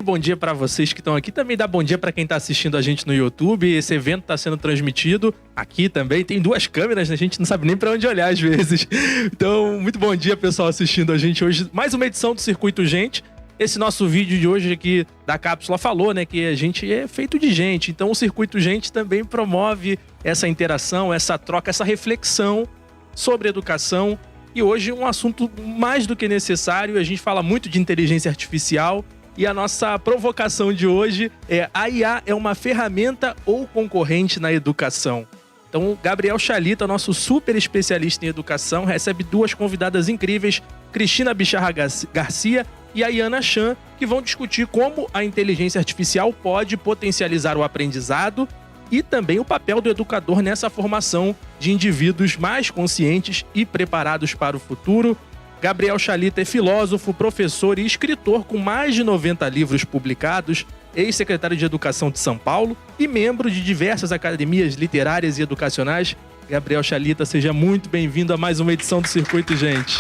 bom dia para vocês que estão aqui. Também dá bom dia para quem tá assistindo a gente no YouTube. Esse evento tá sendo transmitido aqui também. Tem 2 câmeras, né? A gente não sabe nem para onde olhar às vezes. Então, muito bom dia, pessoal, assistindo a gente hoje. Mais uma edição do Circuito Gente. Esse nosso vídeo de hoje aqui da cápsula falou, né, que a gente é feito de gente. Então, o Circuito Gente também promove essa interação, essa troca, essa reflexão sobre educação. E hoje um assunto mais do que necessário. A gente fala muito de inteligência artificial. E a nossa provocação de hoje é: a IA é uma ferramenta ou concorrente na educação? Então, Gabriel Chalita, nosso super especialista em educação, recebe 2 convidadas incríveis, Cristina Bicharra Garcia e a Iana Chan, que vão discutir como a inteligência artificial pode potencializar o aprendizado e também o papel do educador nessa formação de indivíduos mais conscientes e preparados para o futuro. Gabriel Chalita é filósofo, professor e escritor com mais de 90 livros publicados, ex-secretário de Educação de São Paulo e membro de diversas academias literárias e educacionais. Gabriel Chalita, seja muito bem-vindo a mais uma edição do Circuito Gente.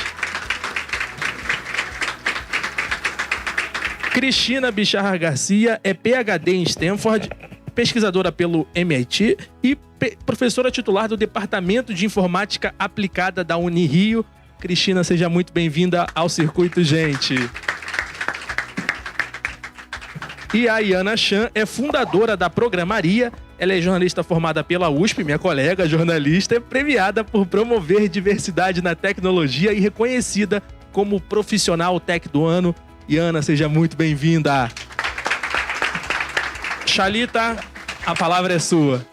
Cristina Bicharra Garcia é PhD em Stanford, pesquisadora pelo MIT e professora titular do Departamento de Informática Aplicada da Unirio. Cristina, seja muito bem-vinda ao Circuito Gente. E a Iana Chan é fundadora da Programaria. Ela é jornalista formada pela USP, minha colega jornalista, é premiada por promover diversidade na tecnologia e reconhecida como profissional tech do ano. Iana, seja muito bem-vinda. Chalita, a palavra é sua.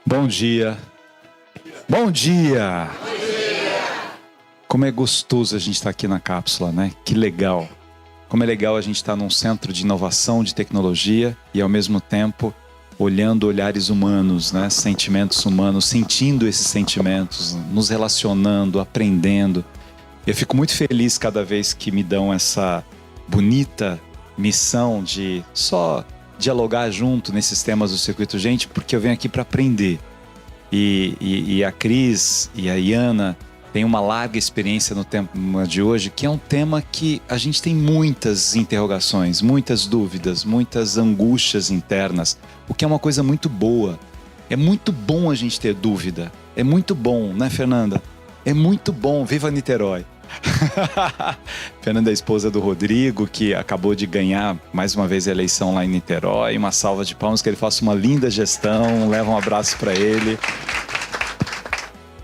Bom dia. Bom dia. Como é gostoso a gente estar aqui na cápsula, né? Que legal. Como é legal a gente estar num centro de inovação, de tecnologia e, ao mesmo tempo, olhando olhares humanos, né? Sentimentos humanos, sentindo esses sentimentos, nos relacionando, aprendendo. Eu fico muito feliz cada vez que me dão essa bonita missão de só dialogar junto nesses temas do Circuito Gente, porque eu venho aqui para aprender. E a Cris e a Iana tem uma larga experiência no tema de hoje, que é um tema que a gente tem muitas interrogações, muitas dúvidas, muitas angústias internas, o que é uma coisa muito boa. É muito bom a gente ter dúvida. É muito bom, né, Fernanda? É muito bom. Viva Niterói! Fernanda é a esposa do Rodrigo, que acabou de ganhar mais uma vez a eleição lá em Niterói. Uma salva de palmas, que ele faça uma linda gestão. Leva um abraço para ele.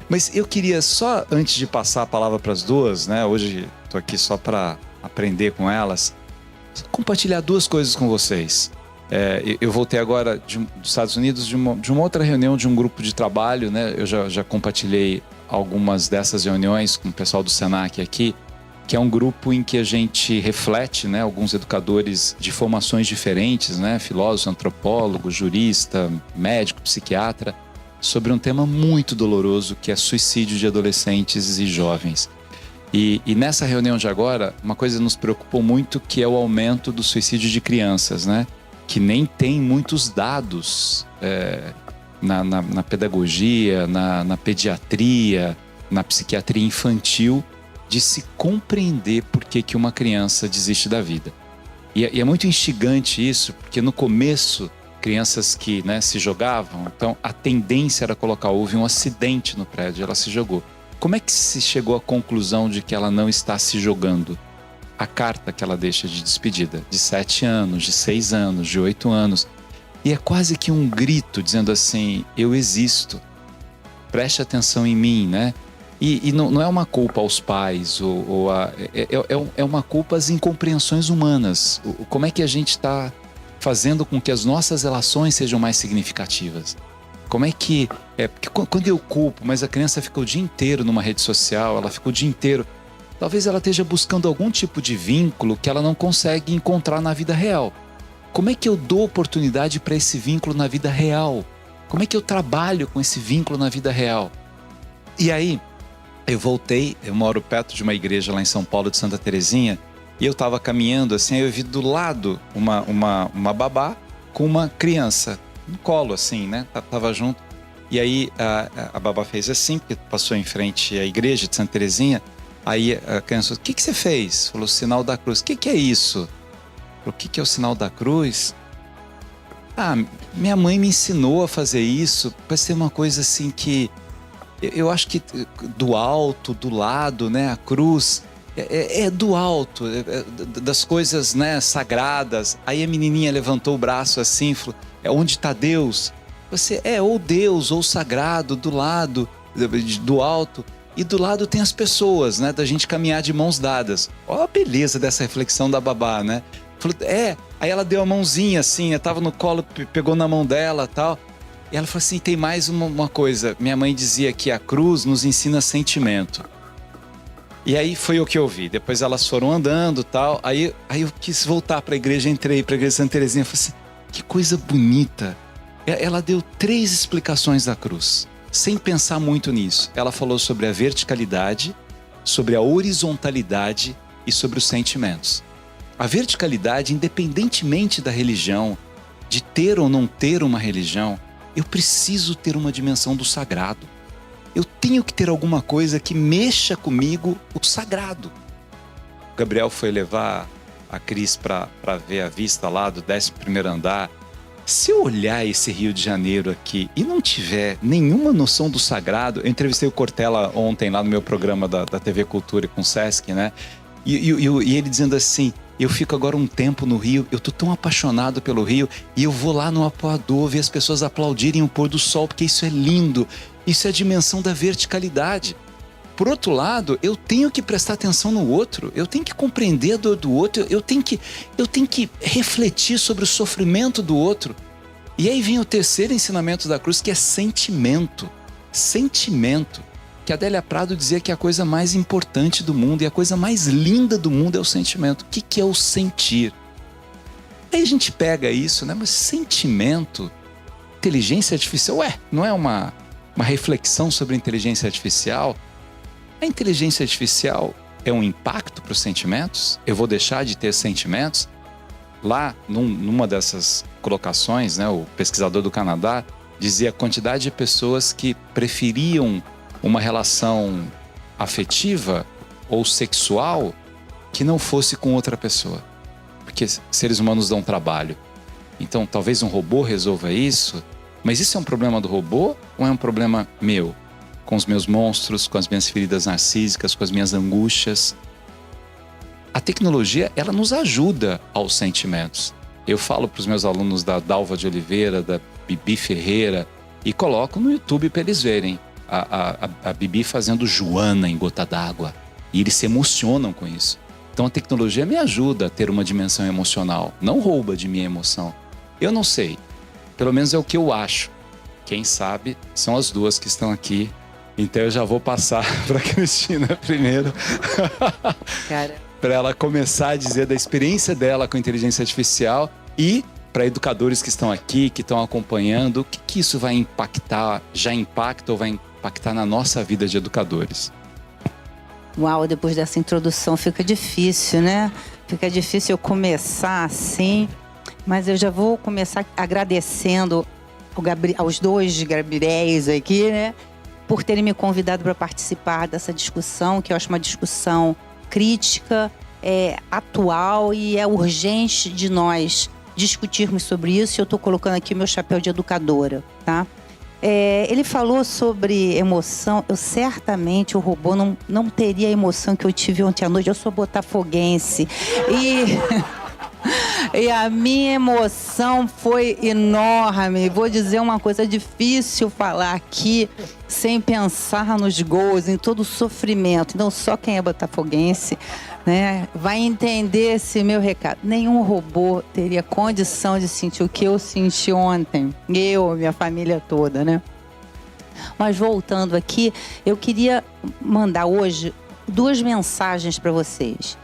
Mas eu queria só, antes de passar a palavra para as duas, né? Hoje estou aqui só para aprender com elas, compartilhar 2 coisas com vocês. Eu voltei agora dos Estados Unidos de uma outra reunião de um grupo de trabalho, né? Eu já compartilhei algumas dessas reuniões com o pessoal do Senac aqui, que é um grupo em que a gente reflete, né? Alguns educadores de formações diferentes, né? Filósofo, antropólogo, jurista, médico, psiquiatra, sobre um tema muito doloroso, que é suicídio de adolescentes e jovens. E nessa reunião de agora, uma coisa nos preocupou muito, que é o aumento do suicídio de crianças, né? Que nem tem muitos dados na pedagogia, na pediatria, na psiquiatria infantil, de se compreender por que uma criança desiste da vida. E é muito instigante isso, porque no começo, crianças que, né, se jogavam, então a tendência era colocar, houve um acidente no prédio, ela se jogou. Como é que se chegou à conclusão de que ela não está se jogando? A carta que ela deixa de despedida, de 7 anos, de 6 anos, de 8 anos. E é quase que um grito dizendo assim: eu existo, preste atenção em mim, né? E não é uma culpa aos pais, é uma culpa às incompreensões humanas. Como é que a gente está fazendo com que as nossas relações sejam mais significativas? Como é que... porque quando eu culpo, mas a criança fica o dia inteiro numa rede social, ela fica o dia inteiro... Talvez ela esteja buscando algum tipo de vínculo que ela não consegue encontrar na vida real. Como é que eu dou oportunidade para esse vínculo na vida real? Como é que eu trabalho com esse vínculo na vida real? E aí, eu voltei, eu moro perto de uma igreja lá em São Paulo, de Santa Terezinha, e eu estava caminhando assim, aí eu vi do lado uma babá com uma criança, no colo assim, né? Tava junto. E aí a babá fez assim, porque passou em frente à igreja de Santa Terezinha. Aí a criança falou: o que você fez? Falou: sinal da cruz. O que é isso? O que é o sinal da cruz? Ah, minha mãe me ensinou a fazer isso. Vai ser uma coisa assim que... Eu acho que do alto, do lado, né? A cruz é do alto, das coisas, né, sagradas. Aí a menininha levantou o braço assim, falou, onde está Deus? Você ou Deus, ou sagrado, do lado, do alto. E do lado tem as pessoas, né? Da gente caminhar de mãos dadas. Olha a beleza dessa reflexão da babá, né? Falou, aí ela deu a mãozinha assim, eu tava no colo, pegou na mão dela e tal. E ela falou assim, tem mais uma coisa. Minha mãe dizia que a cruz nos ensina sentimento. E aí foi o que eu vi. Depois elas foram andando e tal. Aí eu quis voltar para a igreja, entrei para a igreja de Santa Teresinha. Falei assim, que coisa bonita. Ela deu 3 explicações da cruz, sem pensar muito nisso. Ela falou sobre a verticalidade, sobre a horizontalidade e sobre os sentimentos. A verticalidade, independentemente da religião, de ter ou não ter uma religião, eu preciso ter uma dimensão do sagrado. Eu tenho que ter alguma coisa que mexa comigo o sagrado. O Gabriel foi levar a Cris para ver a vista lá do 11º andar. Se eu olhar esse Rio de Janeiro aqui e não tiver nenhuma noção do sagrado... Eu entrevistei o Cortella ontem lá no meu programa da TV Cultura com o Sesc, né? E ele dizendo assim, eu fico agora um tempo no Rio, eu tô tão apaixonado pelo Rio, e eu vou lá no Apoador ver as pessoas aplaudirem o pôr do sol, porque isso é lindo, isso é a dimensão da verticalidade. Por outro lado, eu tenho que prestar atenção no outro, eu tenho que compreender a dor do outro, eu tenho que refletir sobre o sofrimento do outro. E aí vem o 3º ensinamento da cruz, que é sentimento. Sentimento. Que a Adélia Prado dizia que a coisa mais importante do mundo e a coisa mais linda do mundo é o sentimento. O que é o sentir? Aí a gente pega isso, né? Mas sentimento, inteligência artificial, não é uma reflexão sobre a inteligência artificial? A inteligência artificial é um impacto para os sentimentos? Eu vou deixar de ter sentimentos? Lá, numa dessas colocações, né, o pesquisador do Canadá dizia a quantidade de pessoas que preferiam uma relação afetiva ou sexual que não fosse com outra pessoa. Porque seres humanos dão trabalho. Então, talvez um robô resolva isso, mas isso é um problema do robô ou é um problema meu? Com os meus monstros, com as minhas feridas narcísicas, com as minhas angústias. A tecnologia, ela nos ajuda aos sentimentos. Eu falo para os meus alunos da Dalva de Oliveira, da Bibi Ferreira, e coloco no YouTube para eles verem a Bibi fazendo Joana em Gota d'Água. E eles se emocionam com isso. Então a tecnologia me ajuda a ter uma dimensão emocional. Não rouba de minha emoção. Eu não sei. Pelo menos é o que eu acho. Quem sabe são as duas que estão aqui. Então eu já vou passar para a Cristina primeiro. Para ela começar a dizer da experiência dela com a inteligência artificial e para educadores que estão aqui, que estão acompanhando, o que isso vai impactar, já impacta ou vai impactar na nossa vida de educadores? Uau, depois dessa introdução fica difícil, né? Fica difícil eu começar assim, mas eu já vou começar agradecendo aos 2 Gabriéis aqui, né? Por terem me convidado para participar dessa discussão, que eu acho uma discussão crítica, atual e é urgente de nós discutirmos sobre isso. Eu estou colocando aqui o meu chapéu de educadora, tá? Ele falou sobre emoção. Certamente o robô não teria a emoção que eu tive ontem à noite. Eu sou botafoguense e a minha emoção foi enorme. Vou dizer uma coisa, é difícil falar aqui sem pensar nos gols, em todo o sofrimento. Então só quem é botafoguense, né, vai entender esse meu recado. Nenhum robô teria condição de sentir o que eu senti ontem. Eu, minha família toda, né? Mas voltando aqui, eu queria mandar hoje 2 mensagens para vocês.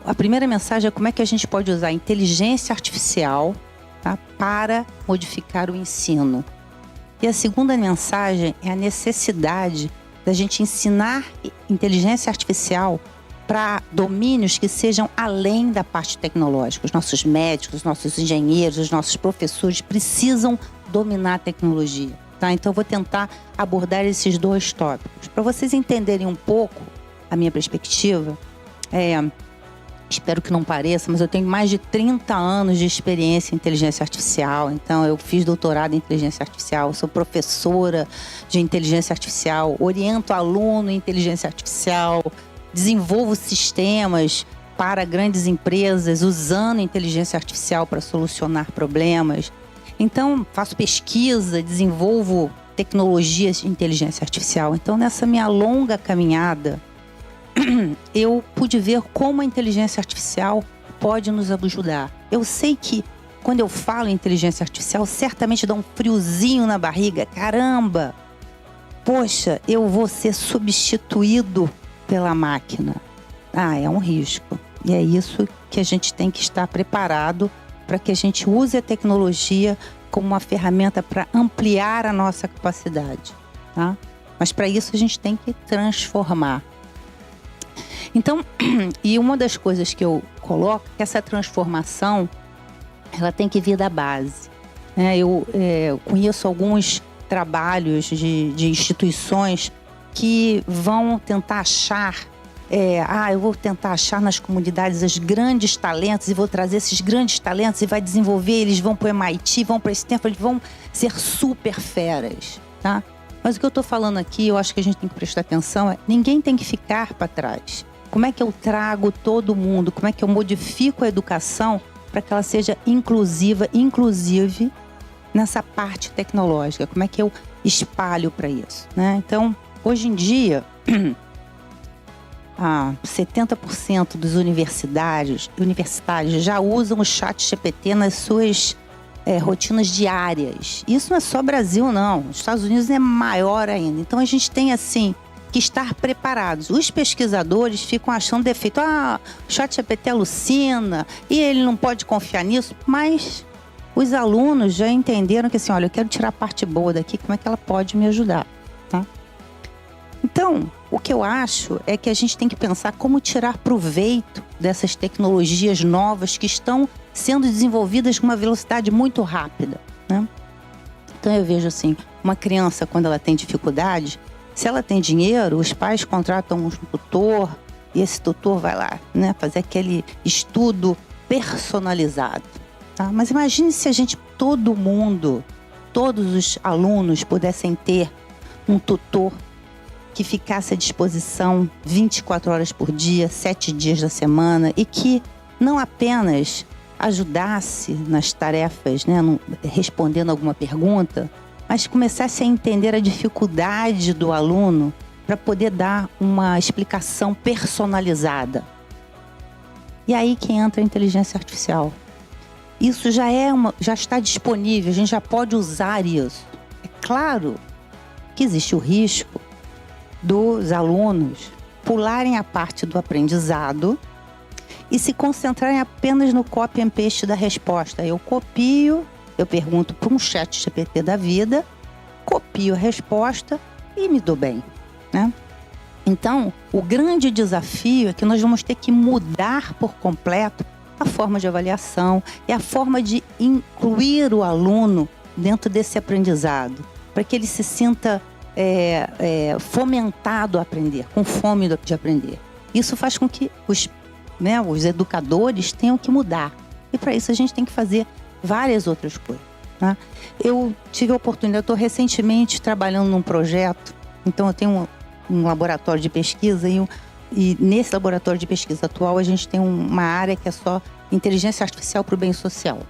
A primeira mensagem é como é que a gente pode usar a inteligência artificial, tá, para modificar o ensino. E a segunda mensagem é a necessidade da gente ensinar inteligência artificial para domínios que sejam além da parte tecnológica. Os nossos médicos, os nossos engenheiros, os nossos professores precisam dominar a tecnologia. Tá? Então eu vou tentar abordar esses 2 tópicos. Para vocês entenderem um pouco a minha perspectiva, espero que não pareça, mas eu tenho mais de 30 anos de experiência em inteligência artificial. Então, eu fiz doutorado em inteligência artificial, sou professora de inteligência artificial, oriento aluno em inteligência artificial, desenvolvo sistemas para grandes empresas usando inteligência artificial para solucionar problemas. Então, faço pesquisa, desenvolvo tecnologias de inteligência artificial. Então, nessa minha longa caminhada, eu pude ver como a inteligência artificial pode nos ajudar. Eu sei que quando eu falo em inteligência artificial, certamente dá um friozinho na barriga. Caramba! Poxa, eu vou ser substituído pela máquina. É um risco. E é isso que a gente tem que estar preparado para que a gente use a tecnologia como uma ferramenta para ampliar a nossa capacidade, tá? Mas para isso a gente tem que transformar. Então, e uma das coisas que eu coloco é que essa transformação, ela tem que vir da base. Eu conheço alguns trabalhos de instituições que vão tentar achar, eu vou tentar achar nas comunidades os grandes talentos e vou trazer esses grandes talentos e vai desenvolver, eles vão para o MIT, vão para Stanford, eles vão ser super feras, tá? Mas o que eu estou falando aqui, eu acho que a gente tem que prestar atenção, ninguém tem que ficar para trás. Como é que eu trago todo mundo? Como é que eu modifico a educação para que ela seja inclusiva, inclusive nessa parte tecnológica? Como é que eu espalho para isso, né? Então, hoje em dia, 70% dos universitários já usam o ChatGPT nas suas rotinas diárias. Isso não é só Brasil, não. Os Estados Unidos é maior ainda. Então, a gente tem, assim, que estar preparados. Os pesquisadores ficam achando defeito. O ChatGPT alucina e ele não pode confiar nisso. Mas os alunos já entenderam que, assim, olha, eu quero tirar a parte boa daqui, como é que ela pode me ajudar, tá? Então, o que eu acho é que a gente tem que pensar como tirar proveito dessas tecnologias novas que estão sendo desenvolvidas com uma velocidade muito rápida, né? Então, eu vejo assim, uma criança, quando ela tem dificuldade, se ela tem dinheiro, os pais contratam um tutor e esse tutor vai lá, né, fazer aquele estudo personalizado, tá? Mas imagine se a gente, todos os alunos pudessem ter um tutor que ficasse à disposição 24 horas por dia, 7 dias da semana e que não apenas ajudasse nas tarefas, né, respondendo alguma pergunta, mas começasse a entender a dificuldade do aluno para poder dar uma explicação personalizada. E aí que entra a inteligência artificial. Isso já está disponível, a gente já pode usar isso. É claro que existe o risco dos alunos pularem a parte do aprendizado e se concentrarem apenas no copy and paste da resposta. Eu copio, eu pergunto para um ChatGPT da vida, copio a resposta e me dou bem, né? Então, o grande desafio é que nós vamos ter que mudar por completo a forma de avaliação e a forma de incluir o aluno dentro desse aprendizado, para que ele se sinta fomentado a aprender, com fome de aprender. Isso faz com que os educadores tenham que mudar. E para isso a gente tem que fazer várias outras coisas, né? Eu tive a oportunidade, eu estou recentemente trabalhando num projeto, então eu tenho um laboratório de pesquisa e nesse laboratório de pesquisa atual a gente tem uma área que é só inteligência artificial para o bem social.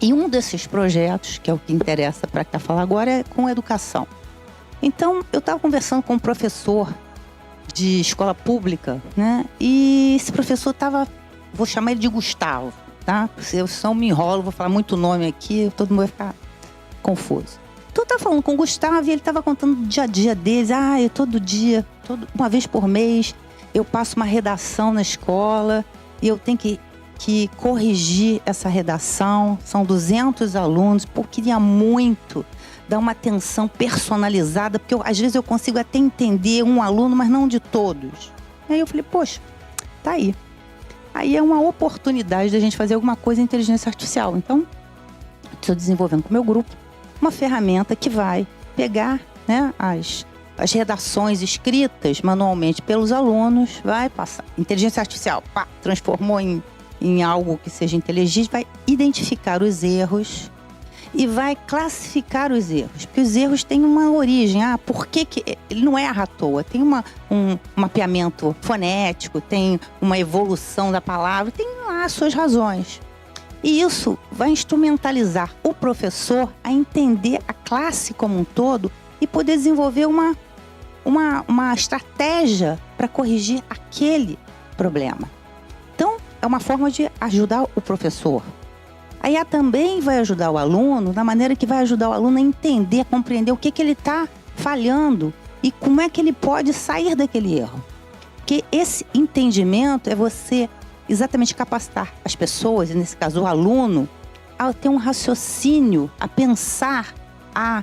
E um desses projetos, que é o que interessa para cá falar agora, é com educação. Então, eu estava conversando com um professor de escola pública, né? E esse professor estava, vou chamar ele de Gustavo, tá? Se eu só me enrolo, vou falar muito nome aqui, todo mundo vai ficar confuso. Então, eu estava falando com o Gustavo e ele estava contando o dia a dia deles. Eu todo dia, uma vez por mês, eu passo uma redação na escola e eu tenho que corrigir essa redação. São 200 alunos, eu queria muito dar uma atenção personalizada, porque às vezes eu consigo até entender um aluno, mas não de todos. Aí eu falei, poxa, tá aí. Aí é uma oportunidade da gente fazer alguma coisa em inteligência artificial. Então, estou desenvolvendo com o meu grupo uma ferramenta que vai pegar, né, as as redações escritas manualmente pelos alunos, vai passar. Inteligência artificial, transformou em algo que seja inteligível, vai identificar os erros e vai classificar os erros. Porque os erros têm uma origem. Por que ele não erra à toa? Tem um mapeamento fonético, tem uma evolução da palavra, tem lá as suas razões. E isso vai instrumentalizar o professor a entender a classe como um todo e poder desenvolver uma estratégia para corrigir aquele problema. Então, é uma forma de ajudar o professor. A IA também vai ajudar o aluno, da maneira que vai ajudar o aluno a entender, a compreender o que ele está falhando e como é que ele pode sair daquele erro. Porque esse entendimento é você exatamente capacitar as pessoas, e nesse caso o aluno, a ter um raciocínio, a pensar, a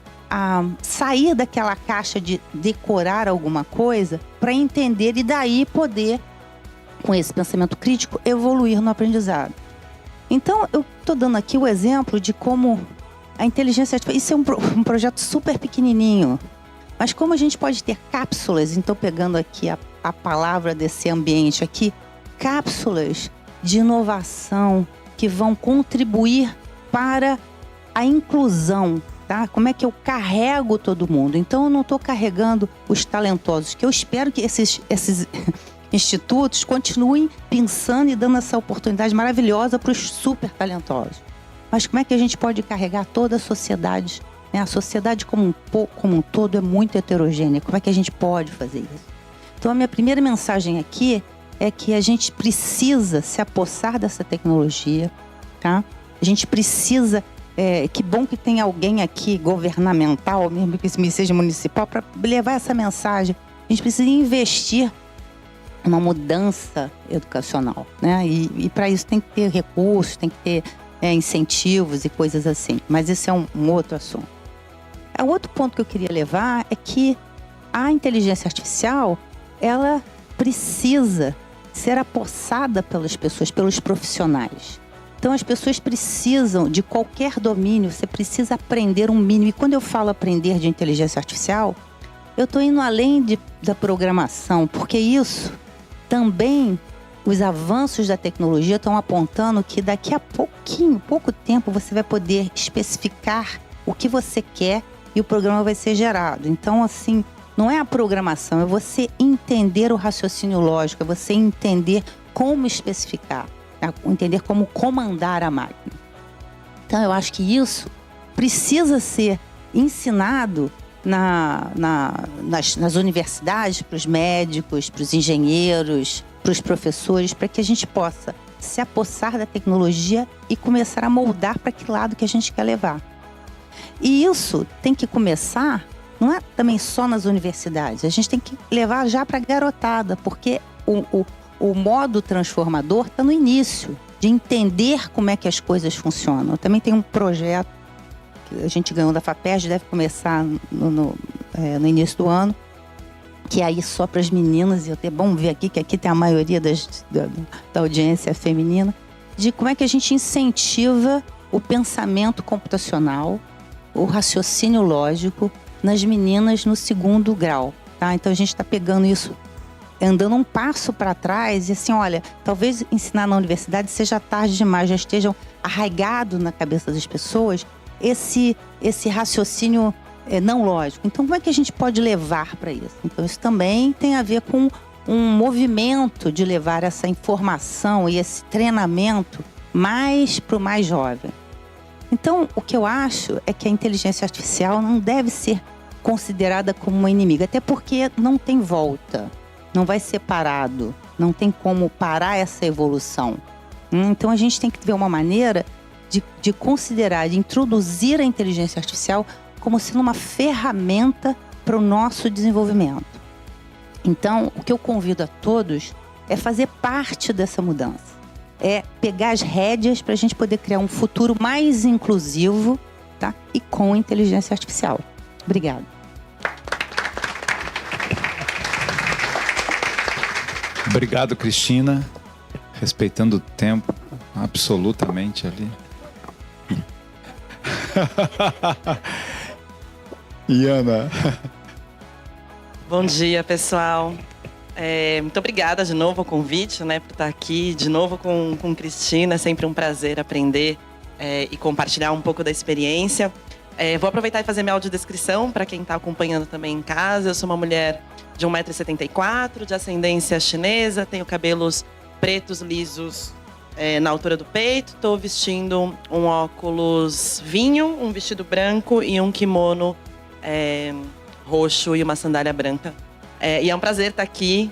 sair daquela caixa de decorar alguma coisa para entender e daí poder, com esse pensamento crítico, evoluir no aprendizado. Então, eu estou dando aqui o exemplo de como a inteligência artificial... Isso é um projeto super pequenininho, mas como a gente pode ter cápsulas, então pegando aqui a palavra desse ambiente aqui, cápsulas de inovação que vão contribuir para a inclusão, tá? Como é que eu carrego todo mundo? Então, eu não estou carregando os talentosos, que eu espero que esses institutos continuem pensando e dando essa oportunidade maravilhosa para os super talentosos. Mas como é que a gente pode carregar toda a sociedade? Né? A sociedade como um todo é muito heterogênea. Como é que a gente pode fazer isso? Então, a minha primeira mensagem aqui é que a gente precisa se apossar dessa tecnologia, tá? A gente precisa... que bom que tem alguém aqui governamental, mesmo que seja municipal, para levar essa mensagem. A gente precisa investir uma mudança educacional, né? E para isso tem que ter recursos, tem que ter incentivos e coisas assim. Mas esse é um outro assunto. O outro ponto que eu queria levar é que a inteligência artificial, ela precisa ser apossada pelas pessoas, pelos profissionais. Então, as pessoas precisam, de qualquer domínio, você precisa aprender um mínimo. E quando eu falo aprender de inteligência artificial, eu estou indo além da programação, porque isso também, os avanços da tecnologia estão apontando que daqui a pouco tempo, você vai poder especificar o que você quer e o programa vai ser gerado. Então, assim, não é a programação, é você entender o raciocínio lógico, é você entender como especificar, entender como comandar a máquina. Então, eu acho que isso precisa ser ensinado nas universidades, para os médicos, para os engenheiros, para os professores, para que a gente possa se apossar da tecnologia e começar a moldar para que lado que a gente quer levar. E isso tem que começar, não é também só nas universidades, a gente tem que levar já para a garotada, porque o modo transformador está no início, de entender como é que as coisas funcionam. Eu também tenho um projeto que a gente ganhou da FAPERJ, deve começar no início do ano, que é aí só para as meninas, e é bom ver aqui que aqui tem a maioria da audiência feminina, de como é que a gente incentiva o pensamento computacional, o raciocínio lógico nas meninas no 2º grau, tá? Então a gente está pegando isso, andando um passo para trás e assim, olha, talvez ensinar na universidade seja tarde demais, já estejam arraigado na cabeça das pessoas esse raciocínio não lógico. Então, como é que a gente pode levar para isso? Então, isso também tem a ver com um movimento de levar essa informação e esse treinamento mais para o mais jovem. Então, o que eu acho é que a inteligência artificial não deve ser considerada como uma inimiga, até porque não tem volta, não vai ser parado, não tem como parar essa evolução. Então, a gente tem que ver uma maneira de considerar, de introduzir a inteligência artificial como sendo uma ferramenta para o nosso desenvolvimento. Então, o que eu convido a todos é fazer parte dessa mudança. É pegar as rédeas para a gente poder criar um futuro mais inclusivo, tá? E com inteligência artificial. Obrigada. Obrigado, Cristina. Respeitando o tempo, absolutamente ali. E Ana? Bom dia, pessoal. Muito obrigada de novo ao convite, né, por estar aqui de novo com Cristina. É sempre um prazer aprender e compartilhar um pouco da experiência. Vou aproveitar e fazer minha audiodescrição para quem está acompanhando também em casa. Eu sou uma mulher de 1,74 m, de ascendência chinesa, tenho cabelos pretos, lisos, na altura do peito. Estou vestindo um óculos vinho, um vestido branco e um kimono roxo e uma sandália branca. E é um prazer estar aqui,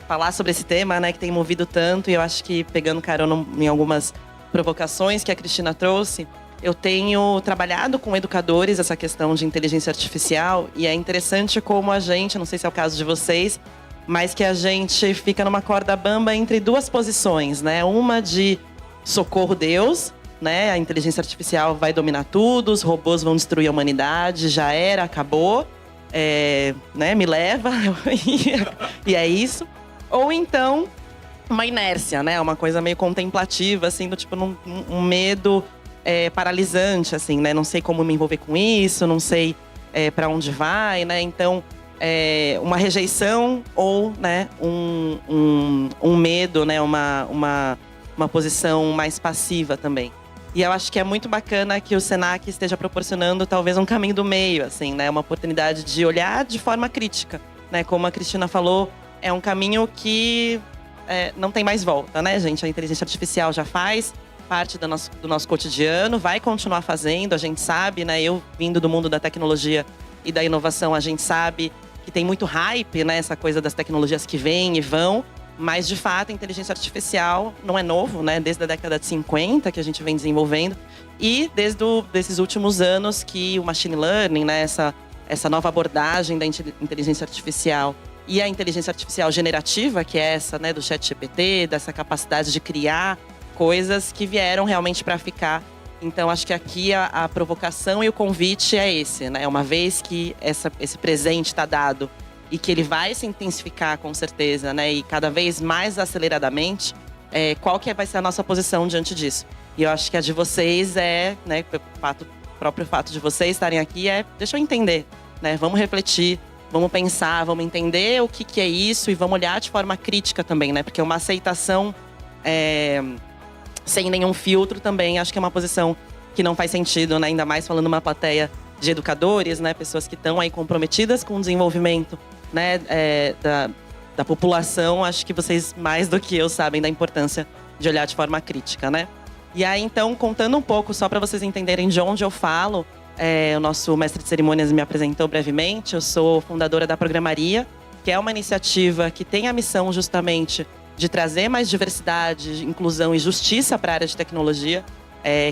falar sobre esse tema, né, que tem movido tanto. E eu acho que, pegando carona em algumas provocações que a Cristina trouxe, eu tenho trabalhado com educadores essa questão de inteligência artificial. E é interessante como a gente, não sei se é o caso de vocês, mas que a gente fica numa corda bamba entre duas posições, né? Uma de socorro Deus, né? A inteligência artificial vai dominar tudo, os robôs vão destruir a humanidade, já era, acabou. Né, me leva, e é isso. Ou então, uma inércia, né? Uma coisa meio contemplativa, assim, do tipo, um medo paralisante, assim, né? Não sei como me envolver com isso, não sei para onde vai, né? Então, uma rejeição ou, né, um medo, né? Uma posição mais passiva também. E eu acho que é muito bacana que o Senac esteja proporcionando talvez um caminho do meio, assim, né? Uma oportunidade de olhar de forma crítica, né? Como a Cristina falou, é um caminho que não tem mais volta, né, gente? A inteligência artificial já faz parte do nosso cotidiano, vai continuar fazendo, a gente sabe, né? Eu, vindo do mundo da tecnologia e da inovação, a gente sabe que tem muito hype, né? Essa coisa das tecnologias que vêm e vão. Mas, de fato, a inteligência artificial não é novo, né? Desde a década de 50 que a gente vem desenvolvendo. E desses últimos anos que o machine learning, né? Essa nova abordagem da inteligência artificial e a inteligência artificial generativa, que é essa, né? Do ChatGPT, dessa capacidade de criar coisas que vieram realmente para ficar. Então, acho que aqui a provocação e o convite é esse, né? Uma vez que esse presente está dado e que ele vai se intensificar com certeza, né? E cada vez mais aceleradamente, qual que vai ser a nossa posição diante disso? E eu acho que a de vocês né? O próprio fato de vocês estarem aqui deixa eu entender, né? Vamos refletir, vamos pensar, vamos entender o que é isso e vamos olhar de forma crítica também, né? Porque uma aceitação sem nenhum filtro também acho que é uma posição que não faz sentido, né? Ainda mais falando uma plateia de educadores, né? Pessoas que estão aí comprometidas com o desenvolvimento, né, da população. Acho que vocês, mais do que eu, sabem da importância de olhar de forma crítica, né? E aí, então, contando um pouco, só para vocês entenderem de onde eu falo, o nosso mestre de cerimônias me apresentou brevemente. Eu sou fundadora da Programaria, que é uma iniciativa que tem a missão justamente de trazer mais diversidade, inclusão e justiça para a área de tecnologia,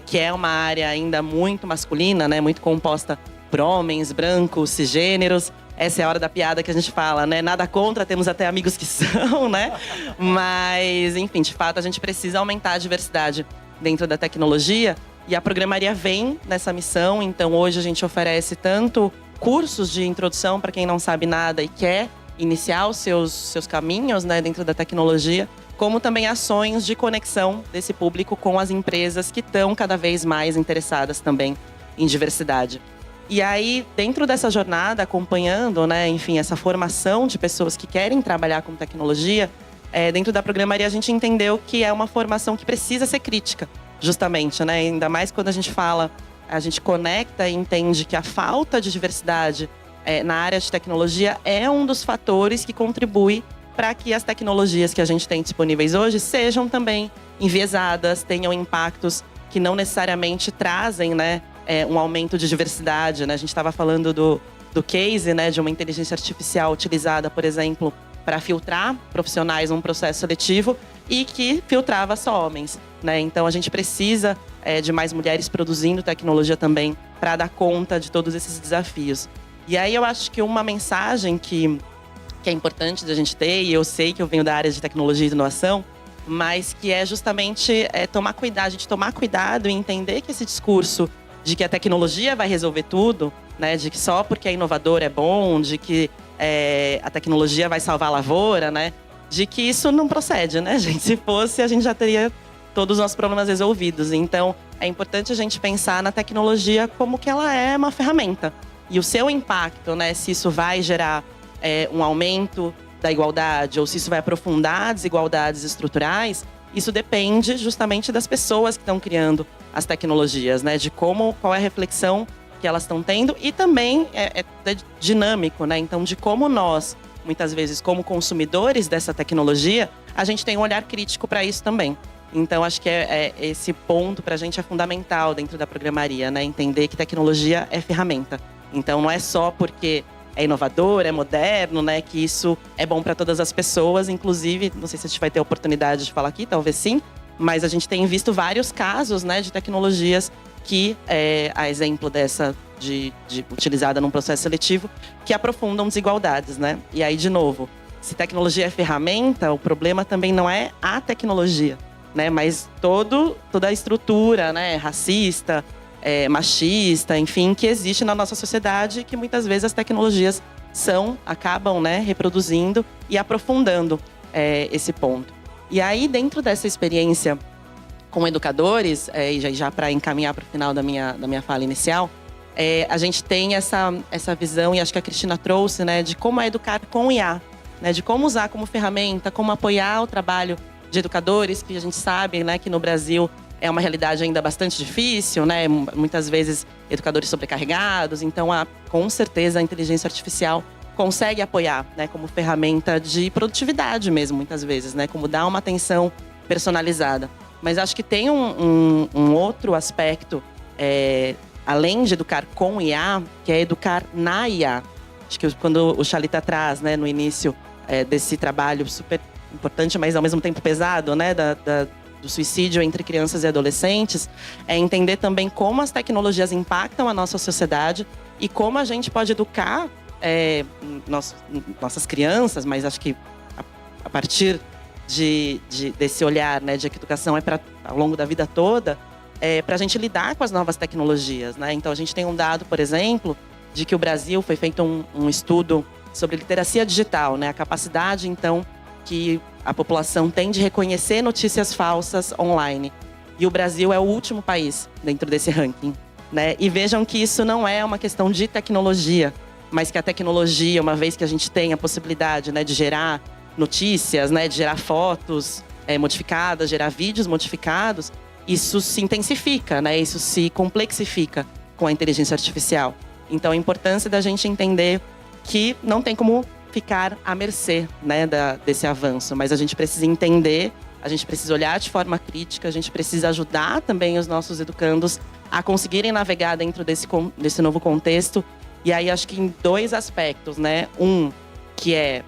que é uma área ainda muito masculina, né, muito composta por homens, brancos, cisgêneros. Essa é a hora da piada que a gente fala, né? Nada contra, temos até amigos que são, né? Mas, enfim, de fato, a gente precisa aumentar a diversidade dentro da tecnologia. E a Programaria vem nessa missão. Então, hoje a gente oferece tanto cursos de introdução para quem não sabe nada e quer iniciar os seus caminhos, né, dentro da tecnologia, como também ações de conexão desse público com as empresas que estão cada vez mais interessadas também em diversidade. E aí, dentro dessa jornada, acompanhando, né, enfim, essa formação de pessoas que querem trabalhar com tecnologia, dentro da Programaria a gente entendeu que é uma formação que precisa ser crítica, justamente, né? Ainda mais quando a gente fala, a gente conecta e entende que a falta de diversidade na área de tecnologia é um dos fatores que contribui para que as tecnologias que a gente tem disponíveis hoje sejam também enviesadas, tenham impactos que não necessariamente trazem, né, um aumento de diversidade, né? A gente estava falando do case, né, de uma inteligência artificial utilizada, por exemplo, para filtrar profissionais num processo seletivo e que filtrava só homens, né? Então a gente precisa de mais mulheres produzindo tecnologia também para dar conta de todos esses desafios. E aí eu acho que uma mensagem que é importante da gente ter, e eu sei que eu venho da área de tecnologia e inovação, mas que é justamente tomar cuidado e entender que esse discurso de que a tecnologia vai resolver tudo, né, de que só porque é inovador é bom, de que a tecnologia vai salvar a lavoura, né, de que isso não procede, né, gente? Se fosse, a gente já teria todos os nossos problemas resolvidos. Então, é importante a gente pensar na tecnologia como que ela é uma ferramenta. E o seu impacto, né, se isso vai gerar um aumento da igualdade ou se isso vai aprofundar desigualdades estruturais, isso depende justamente das pessoas que estão criando as tecnologias, né? De qual é a reflexão que elas estão tendo e também é dinâmico, né? Então, de como nós, muitas vezes, como consumidores dessa tecnologia, a gente tem um olhar crítico para isso também. Então, acho que esse ponto para a gente é fundamental dentro da programaria, né? Entender que tecnologia é ferramenta. Então, não é só porque é inovador, é moderno, né? Que isso é bom para todas as pessoas. Inclusive, não sei se a gente vai ter a oportunidade de falar aqui, talvez sim. Mas a gente tem visto vários casos, né? De tecnologias que, a exemplo dessa de utilizada num processo seletivo, que aprofundam desigualdades, né? E aí, de novo, se tecnologia é ferramenta, o problema também não é a tecnologia, né? Mas toda a estrutura, né? Racista, machista, enfim, que existe na nossa sociedade, que muitas vezes as tecnologias acabam, né, reproduzindo e aprofundando esse ponto. E aí, dentro dessa experiência com educadores, e já para encaminhar para o final da minha fala inicial, a gente tem essa visão, e acho que a Cristina trouxe, né, de como educar com IA, né, de como usar como ferramenta, como apoiar o trabalho de educadores, que a gente sabe, né, que no Brasil é uma realidade ainda bastante difícil, né? Muitas vezes educadores sobrecarregados. Então, com certeza, a inteligência artificial consegue apoiar, né? Como ferramenta de produtividade mesmo, muitas vezes, né? Como dar uma atenção personalizada. Mas acho que tem um outro aspecto, além de educar com IA, que é educar na IA. Acho que quando o Chalita traz, né, no início desse trabalho super importante, mas ao mesmo tempo pesado, né? Do suicídio entre crianças e adolescentes, é entender também como as tecnologias impactam a nossa sociedade e como a gente pode educar nossas crianças, mas acho que a partir desse olhar, né, de que a educação é para ao longo da vida toda, para a gente lidar com as novas tecnologias, né? Então, a gente tem um dado, por exemplo, de que o Brasil foi feito um estudo sobre literacia digital, né? A capacidade, então, que a população tem de reconhecer notícias falsas online. E o Brasil é o último país dentro desse ranking, né? E vejam que isso não é uma questão de tecnologia, mas que a tecnologia, uma vez que a gente tem a possibilidade, né, de gerar notícias, né, de gerar fotos modificadas, gerar vídeos modificados, isso se intensifica, né? Isso se complexifica com a inteligência artificial. Então, a importância da gente entender que não tem como ficar à mercê, né, desse avanço. Mas a gente precisa entender, a gente precisa olhar de forma crítica, a gente precisa ajudar também os nossos educandos a conseguirem navegar dentro desse novo contexto. E aí, acho que em dois aspectos, né? Que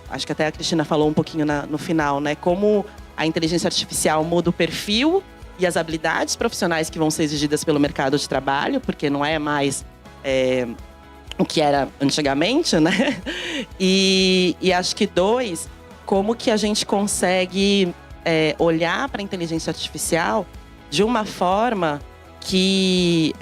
acho que até a Cristina falou um pouquinho no final, né? Como a inteligência artificial muda o perfil e as habilidades profissionais que vão ser exigidas pelo mercado de trabalho, porque não é mais o que era antigamente, né? E acho que como que a gente consegue olhar para a inteligência artificial de uma forma que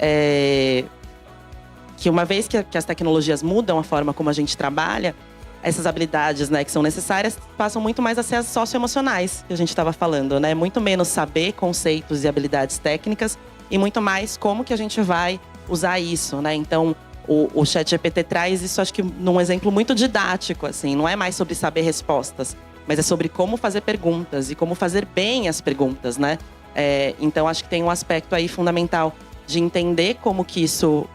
uma vez que as tecnologias mudam a forma como a gente trabalha, essas habilidades, né, que são necessárias, passam muito mais a ser as socioemocionais, que a gente estava falando, né? Muito menos saber conceitos e habilidades técnicas e muito mais como que a gente vai usar isso, né? Então, o ChatGPT traz isso, acho que num exemplo muito didático, assim. Não é mais sobre saber respostas, mas é sobre como fazer perguntas e como fazer bem as perguntas, né? Então, acho que tem um aspecto aí fundamental de entender como que isso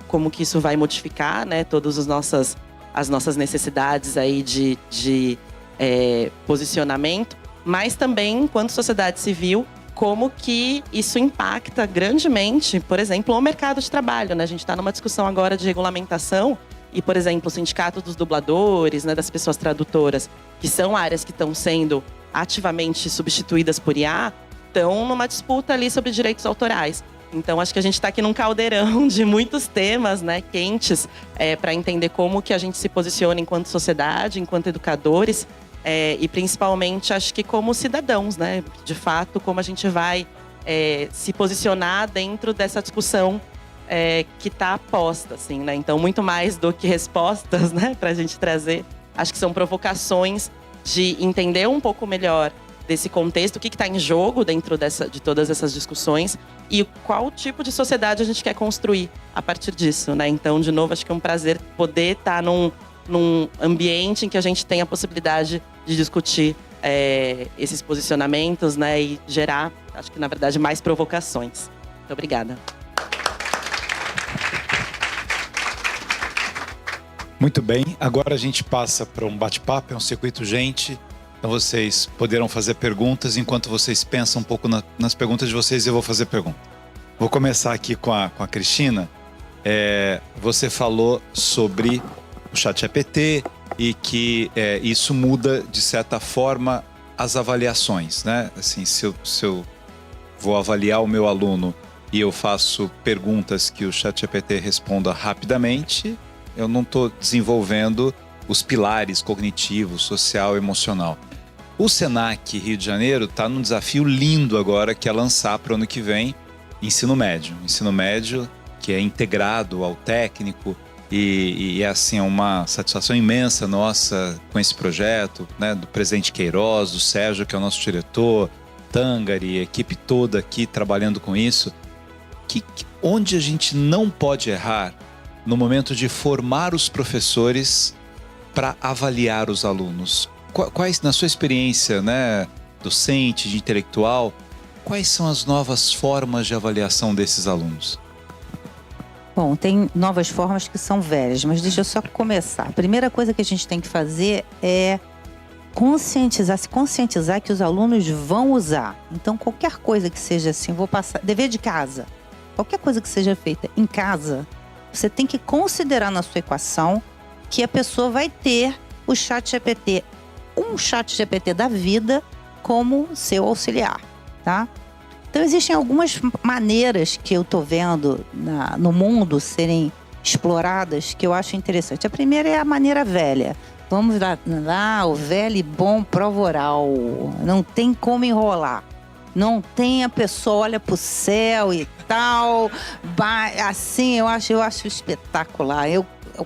vai modificar, né? Todas as nossas necessidades aí de posicionamento, mas também, enquanto sociedade civil, como que isso impacta grandemente, por exemplo, o mercado de trabalho, né? A gente está numa discussão agora de regulamentação e, por exemplo, o sindicato dos dubladores, né, das pessoas tradutoras, que são áreas que estão sendo ativamente substituídas por IA, estão numa disputa ali sobre direitos autorais. Então, acho que a gente está aqui num caldeirão de muitos temas, né, quentes, para entender como que a gente se posiciona enquanto sociedade, enquanto educadores, e principalmente, acho que como cidadãos, né? De fato, como a gente vai se posicionar dentro dessa discussão que está posta, assim, né? Então, muito mais do que respostas, né, para a gente trazer, acho que são provocações de entender um pouco melhor desse contexto, o que está em jogo dentro de todas essas discussões e qual tipo de sociedade a gente quer construir a partir disso, né? Então, de novo, acho que é um prazer poder estar num ambiente em que a gente tem a possibilidade de discutir esses posicionamentos, né, e gerar, acho que na verdade, mais provocações. Muito obrigada. Muito bem, agora a gente passa para um bate-papo, é um circuito gente. Então vocês poderão fazer perguntas. Enquanto vocês pensam um pouco nas perguntas de vocês, eu vou fazer pergunta. Vou começar aqui com a Cristina. Você falou sobre o ChatGPT e que isso muda, de certa forma, as avaliações, né? Assim, se eu vou avaliar o meu aluno e eu faço perguntas que o ChatGPT responda rapidamente, eu não estou desenvolvendo os pilares cognitivos, social e emocional. O Senac Rio de Janeiro está num desafio lindo agora, que é lançar para o ano que vem ensino médio. Ensino médio que é integrado ao técnico e assim, é uma satisfação imensa nossa com esse projeto, né, do presidente Queiroz, do Sérgio, que é o nosso diretor, Tangari, a equipe toda aqui trabalhando com isso. Onde a gente não pode errar no momento de formar os professores para avaliar os alunos? Quais, na sua experiência, né, docente, de intelectual, quais são as novas formas de avaliação desses alunos? Bom, tem novas formas que são velhas, mas deixa eu só começar. A primeira coisa que a gente tem que fazer é se conscientizar que os alunos vão usar. Então, qualquer coisa que seja assim, vou passar, dever de casa, qualquer coisa que seja feita em casa, você tem que considerar na sua equação que a pessoa vai ter o ChatGPT, um ChatGPT da vida, como seu auxiliar, tá? Então, existem algumas maneiras que eu tô vendo no mundo serem exploradas que eu acho interessante. A primeira é a maneira velha. Vamos lá, o velho e bom prova oral. Não tem como enrolar. Não tem, a pessoa olha pro céu e tal. Assim, eu acho espetacular.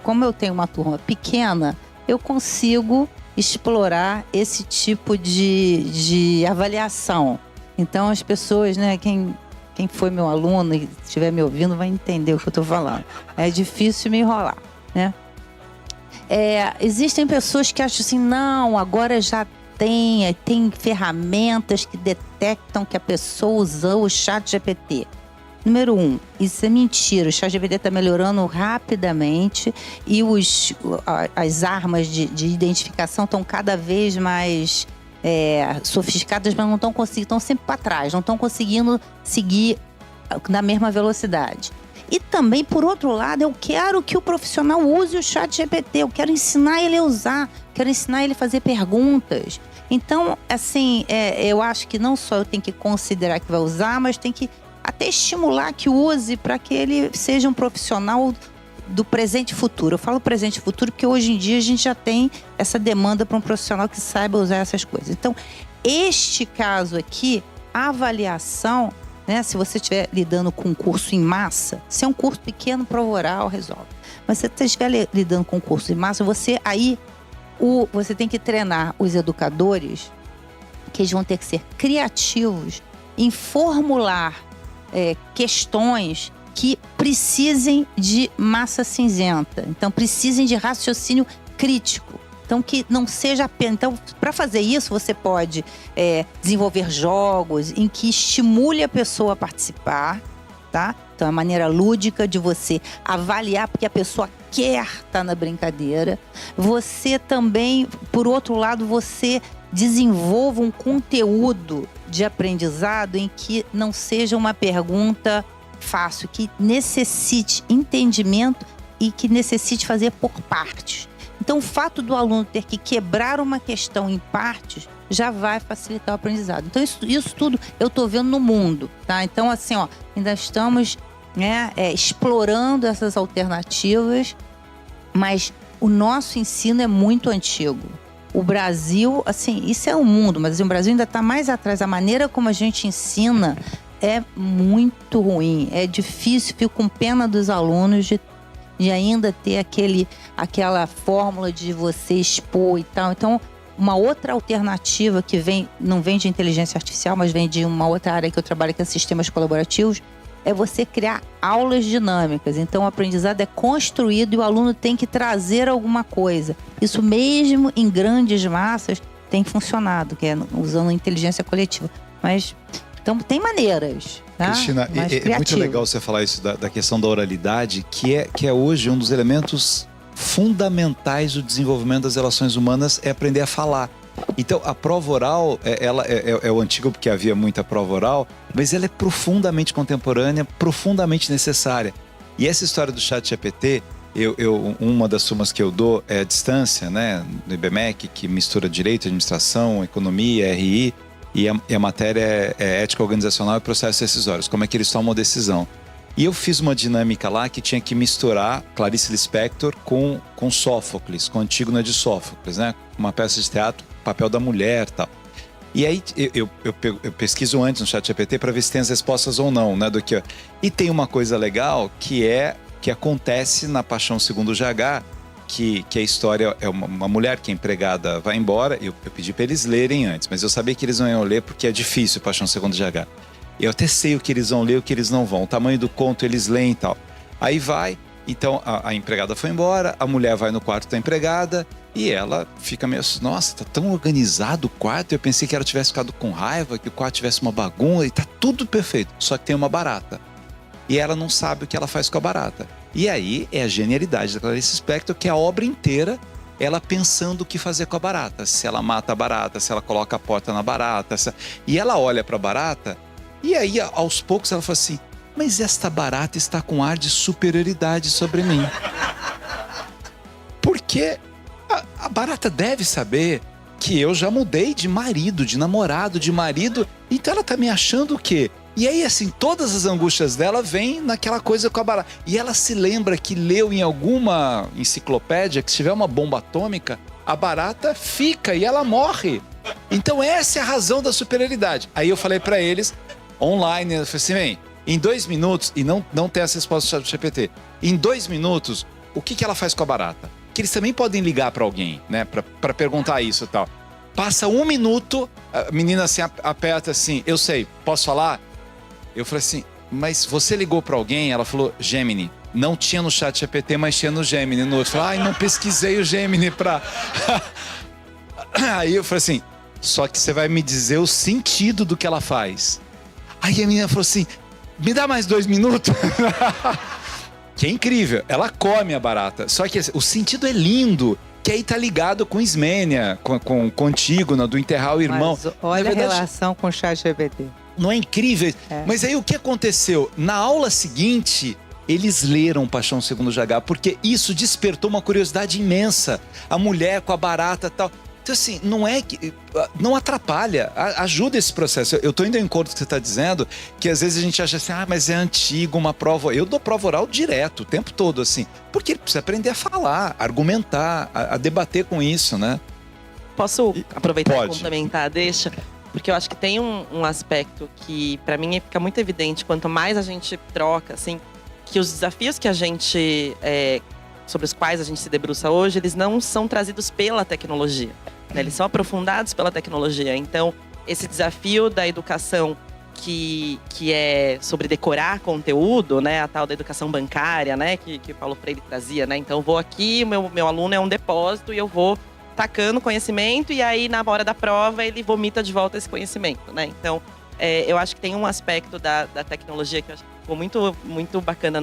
Como eu tenho uma turma pequena, eu consigo explorar esse tipo de avaliação. Então, as pessoas, né, quem foi meu aluno e estiver me ouvindo vai entender o que eu estou falando. É difícil me enrolar, né? Existem pessoas que acham assim, não, agora já tem ferramentas que detectam que a pessoa usou o ChatGPT. Número 1, isso é mentira. O ChatGPT está melhorando rapidamente e as armas de identificação estão cada vez mais sofisticadas, mas não estão conseguindo, estão sempre para trás, não estão conseguindo seguir na mesma velocidade. E também, por outro lado, eu quero que o profissional use o ChatGPT, eu quero ensinar ele a usar, quero ensinar ele a fazer perguntas. Então, assim, eu acho que não só eu tenho que considerar que vai usar, mas tem que até estimular que use para que ele seja um profissional do presente e futuro. Eu falo presente e futuro porque hoje em dia a gente já tem essa demanda para um profissional que saiba usar essas coisas. Então, este caso aqui, a avaliação, né, se você estiver lidando com um curso em massa, se é um curso pequeno, prova oral, resolve. Mas se você estiver lidando com um curso em massa, você tem que treinar os educadores, que eles vão ter que ser criativos em formular questões que precisem de massa cinzenta. Então, precisem de raciocínio crítico. Então, que não seja apenas... Então, para fazer isso, você pode desenvolver jogos em que estimule a pessoa a participar, tá? Então, é uma maneira lúdica de você avaliar, porque a pessoa quer estar na brincadeira. Você também, por outro lado, você desenvolva um conteúdo de aprendizado em que não seja uma pergunta fácil, que necessite entendimento e que necessite fazer por partes. Então, o fato do aluno ter que quebrar uma questão em partes já vai facilitar o aprendizado. Então, isso tudo eu estou vendo no mundo, tá? Então, assim, ainda estamos, né, explorando essas alternativas, mas o nosso ensino é muito antigo. O Brasil, assim, isso é o mundo, mas o Brasil ainda está mais atrás. A maneira como a gente ensina é muito ruim, é difícil, fico com pena dos alunos de ainda ter aquela fórmula de você expor e tal. Então, uma outra alternativa que não vem de inteligência artificial, mas vem de uma outra área que eu trabalho, que é sistemas colaborativos, é você criar aulas dinâmicas. Então, o aprendizado é construído e o aluno tem que trazer alguma coisa. Isso mesmo em grandes massas tem funcionado, que é usando a inteligência coletiva. Mas, então, tem maneiras. Tá? Cristina, é muito legal você falar isso da questão da oralidade, que é hoje um dos elementos fundamentais do desenvolvimento das relações humanas, é aprender a falar. Então, a prova oral, ela é o antigo porque havia muita prova oral, mas ela é profundamente contemporânea, profundamente necessária. E essa história do ChatGPT, uma das turmas que eu dou é a distância, né, no IBMEC, que mistura direito, administração, economia, RI, e a matéria é ética organizacional e processos decisórios, como é que eles tomam decisão. E eu fiz uma dinâmica lá que tinha que misturar Clarice Lispector com Sófocles, com Antígona de Sófocles, né? Uma peça de teatro, papel da mulher e tal. E aí eu pesquiso antes no ChatGPT para ver se tem as respostas ou não, né? E tem uma coisa legal que acontece na Paixão Segundo GH, que a história é uma mulher que é empregada, vai embora. Eu pedi para eles lerem antes, mas eu sabia que eles não iam ler porque é difícil Paixão Segundo GH. Eu até sei o que eles vão ler, o que eles não vão. O tamanho do conto eles leem e tal. Aí vai, então a empregada foi embora, a mulher vai no quarto da empregada e ela fica meio... Nossa, tá tão organizado o quarto. Eu pensei que ela tivesse ficado com raiva, que o quarto tivesse uma bagunça e tá tudo perfeito. Só que tem uma barata. E ela não sabe o que ela faz com a barata. E aí é a genialidade da Clarice Lispector, que é a obra inteira ela pensando o que fazer com a barata. Se ela mata a barata, se ela coloca a porta na barata. E ela olha pra barata... E aí, aos poucos, ela fala assim, mas esta barata está com ar de superioridade sobre mim. Porque a barata deve saber que eu já mudei de marido, de namorado, de marido. Então ela tá me achando o quê? E aí, assim, todas as angústias dela vêm naquela coisa com a barata. E ela se lembra que leu em alguma enciclopédia que se tiver uma bomba atômica, a barata fica e ela morre. Então essa é a razão da superioridade. Aí eu falei pra eles... online, eu falei assim, bem, em 2 minutos, e não tem essa resposta do ChatGPT, em 2 minutos, o que ela faz com a barata? Que eles também podem ligar para alguém, né, para perguntar isso e tal. Passa 1 minuto, a menina assim, aperta assim, eu sei, posso falar? Eu falei assim, mas você ligou para alguém? Ela falou, Gemini. Não tinha no ChatGPT, mas tinha no Gemini. Eu falei, não pesquisei o Gemini pra... Aí eu falei assim, só que você vai me dizer o sentido do que ela faz. Aí a menina falou assim, me dá mais 2 minutos. Que é incrível, ela come a barata. Só que o sentido é lindo, que aí tá ligado com Ismênia, com Antígona, do enterrar o irmão. Mas olha a relação com o ChatGPT. Não é incrível? É. Mas aí o que aconteceu? Na aula seguinte, eles leram Paixão Segundo GH, porque isso despertou uma curiosidade imensa. A mulher com a barata e tal... Então, assim, não atrapalha, ajuda esse processo. Eu tô indo ao encontro que você está dizendo, que às vezes a gente acha assim, mas é antigo, uma prova... Eu dou prova oral direto, o tempo todo, assim, porque ele precisa aprender a falar, argumentar, a debater com isso, né? Posso aproveitar e complementar, deixa? Porque eu acho que tem um aspecto que, para mim, fica muito evidente, quanto mais a gente troca, assim, que os desafios que a gente... sobre os quais a gente se debruça hoje, eles não são trazidos pela tecnologia, né? Eles são aprofundados pela tecnologia. Então, esse desafio da educação que é sobre decorar conteúdo, né? A tal da educação bancária, né? Que o Paulo Freire trazia, né? Então, eu vou aqui, meu aluno é um depósito e eu vou tacando conhecimento e aí, na hora da prova, ele vomita de volta esse conhecimento, né? Então, eu acho que tem um aspecto da tecnologia que eu acho que ficou muito, muito bacana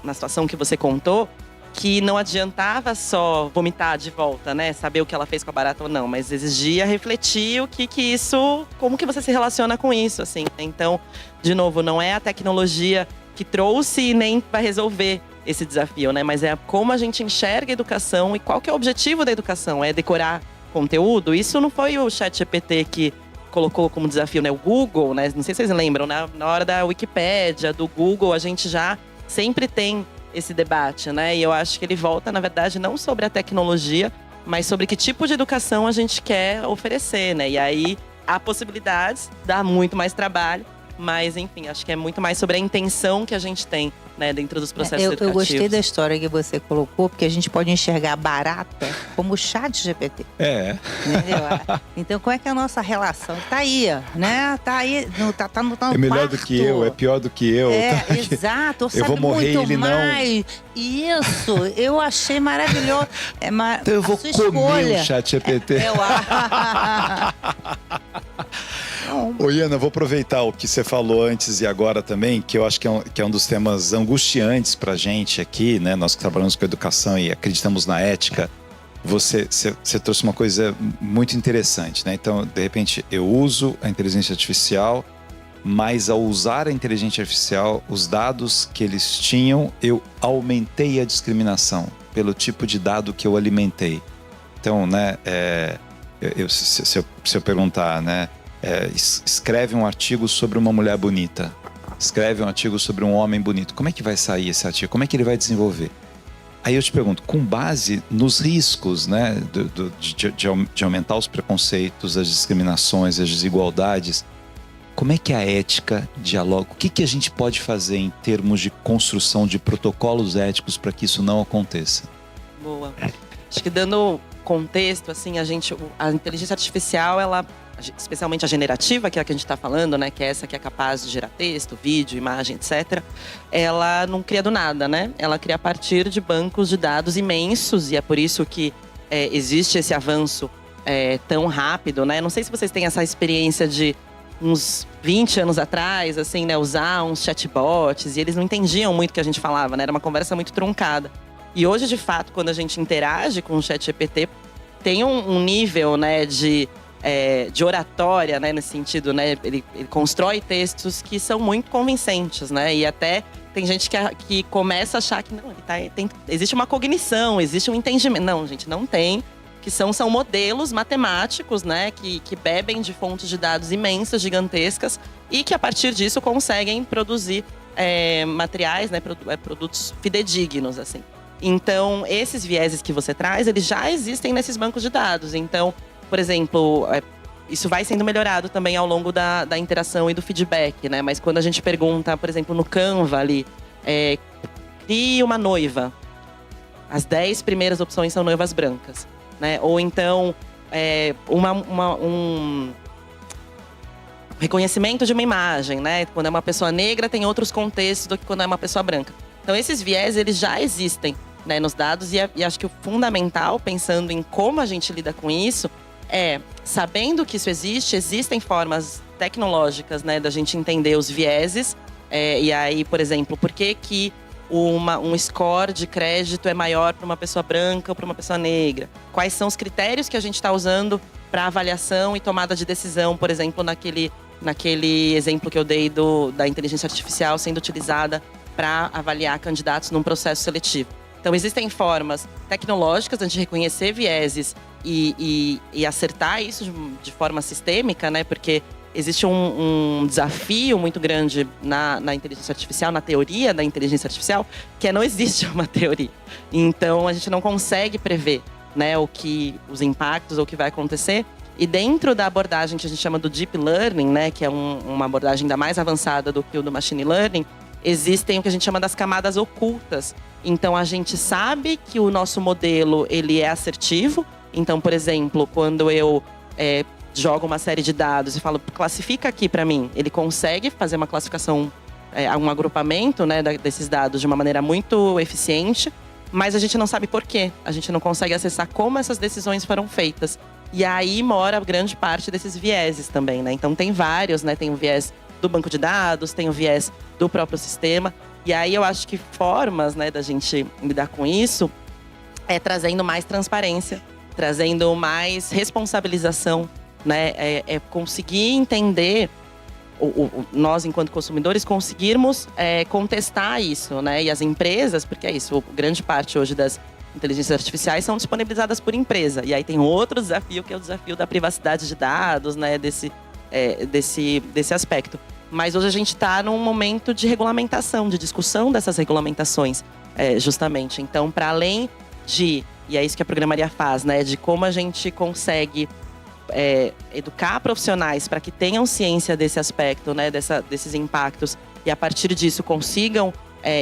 na situação que você contou, que não adiantava só vomitar de volta, né? Saber o que ela fez com a barata ou não, mas exigia refletir como que você se relaciona com isso, assim. Então, de novo, não é a tecnologia que trouxe e nem vai resolver esse desafio, né? Mas é como a gente enxerga a educação e qual que é o objetivo da educação. É decorar conteúdo? Isso não foi o ChatGPT que colocou como desafio, né? O Google, né? Não sei se vocês lembram, na hora da Wikipédia, do Google, a gente já sempre tem esse debate, né? E eu acho que ele volta, na verdade, não sobre a tecnologia, mas sobre que tipo de educação a gente quer oferecer, né? E aí, há possibilidades, dá muito mais trabalho, mas, enfim, acho que é muito mais sobre a intenção que a gente tem né, dentro dos processos Eu educativos. gostei da história que você colocou, porque a gente pode enxergar a barata como o ChatGPT. Entendeu? Então, como é que é a nossa relação? Tá aí, né? Tá aí, tá no É melhor quarto. do que eu, é pior do que eu. tá? Exato. Eu Sabe vou morrer, muito ele não. mais. Isso, eu achei maravilhoso. Então eu vou a sua comer escolha. o ChatGPT. Ô, Iana, eu vou aproveitar o que você falou antes e agora também, que eu acho que é um dos temas angustiantes pra gente aqui, né? Nós que trabalhamos com educação e acreditamos na ética. Você trouxe uma coisa muito interessante, né? Então, de repente, eu uso a inteligência artificial, mas ao usar a inteligência artificial, os dados que eles tinham, eu aumentei a discriminação pelo tipo de dado que eu alimentei. Então, né, se eu perguntar, né, escreve um artigo sobre uma mulher bonita, escreve um artigo sobre um homem bonito, como é que vai sair esse artigo? Como é que ele vai desenvolver? Aí eu te pergunto, com base nos riscos, né, de aumentar os preconceitos, as discriminações, as desigualdades, como é que a ética dialoga? O que a gente pode fazer em termos de construção de protocolos éticos para que isso não aconteça? Boa. Acho que dando contexto, assim, a inteligência artificial, ela, especialmente a generativa, que é a que a gente está falando, né, que é essa que é capaz de gerar texto, vídeo, imagem, etc., ela não cria do nada, né? Ela cria a partir de bancos de dados imensos, e é por isso que existe esse avanço tão rápido, né? Não sei se vocês têm essa experiência de uns 20 anos atrás, assim, né, usar uns chatbots, e eles não entendiam muito o que a gente falava, né? Era uma conversa muito truncada. E hoje, de fato, quando a gente interage com o ChatGPT, tem um nível, né, de oratória, né, nesse sentido, né? Ele constrói textos que são muito convincentes, né? E até tem gente que começa a achar que não, existe uma cognição, existe um entendimento. Não, gente, não tem. Que são modelos matemáticos, né, que bebem de fontes de dados imensas, gigantescas, e que a partir disso conseguem produzir materiais, né, produtos fidedignos, assim. Então, esses vieses que você traz, eles já existem nesses bancos de dados. Então, por exemplo, isso vai sendo melhorado também ao longo da interação e do feedback, né? Mas quando a gente pergunta, por exemplo, no Canva ali, crie uma noiva. As 10 primeiras opções são noivas brancas. Né? Ou então, um reconhecimento de uma imagem, né? Quando é uma pessoa negra, tem outros contextos do que quando é uma pessoa branca. Então, esses viés, eles já existem, né, nos dados. E acho que o fundamental, pensando em como a gente lida com isso, sabendo que isso existe, existem formas tecnológicas, né, da gente entender os vieses. E aí, por exemplo, por que um score de crédito é maior para uma pessoa branca ou para uma pessoa negra? Quais são os critérios que a gente está usando para avaliação e tomada de decisão, por exemplo, naquele exemplo que eu dei da inteligência artificial sendo utilizada para avaliar candidatos num processo seletivo. Então, existem formas tecnológicas de a gente reconhecer vieses e acertar isso de forma sistêmica, né? Porque existe um desafio muito grande na inteligência artificial, na teoria da inteligência artificial, que não existe uma teoria. Então, a gente não consegue prever, né, os impactos ou o que vai acontecer. E dentro da abordagem que a gente chama do Deep Learning, né, que é uma abordagem ainda mais avançada do que o do Machine Learning, existem o que a gente chama das camadas ocultas. Então, a gente sabe que o nosso modelo ele é assertivo. Então, por exemplo, quando eu jogo uma série de dados e falo, classifica aqui para mim. Ele consegue fazer uma classificação, um agrupamento, né, desses dados de uma maneira muito eficiente, mas a gente não sabe por quê. A gente não consegue acessar como essas decisões foram feitas. E aí mora grande parte desses vieses também, né? Então tem vários, né? Tem o viés do banco de dados, tem o viés do próprio sistema. E aí eu acho que formas, né, da gente lidar com isso trazendo mais transparência, trazendo mais responsabilização, né? Conseguir entender, nós enquanto consumidores conseguirmos contestar isso, né? E as empresas, porque é isso, grande parte hoje das inteligências artificiais são disponibilizadas por empresa. E aí tem outro desafio, que é o desafio da privacidade de dados, né? Desse aspecto. Mas hoje a gente está num momento de regulamentação, de discussão dessas regulamentações, justamente. Então, para além e é isso que a programaria faz, né? De como a gente consegue educar profissionais para que tenham ciência desse aspecto, né? Desses impactos, e a partir disso consigam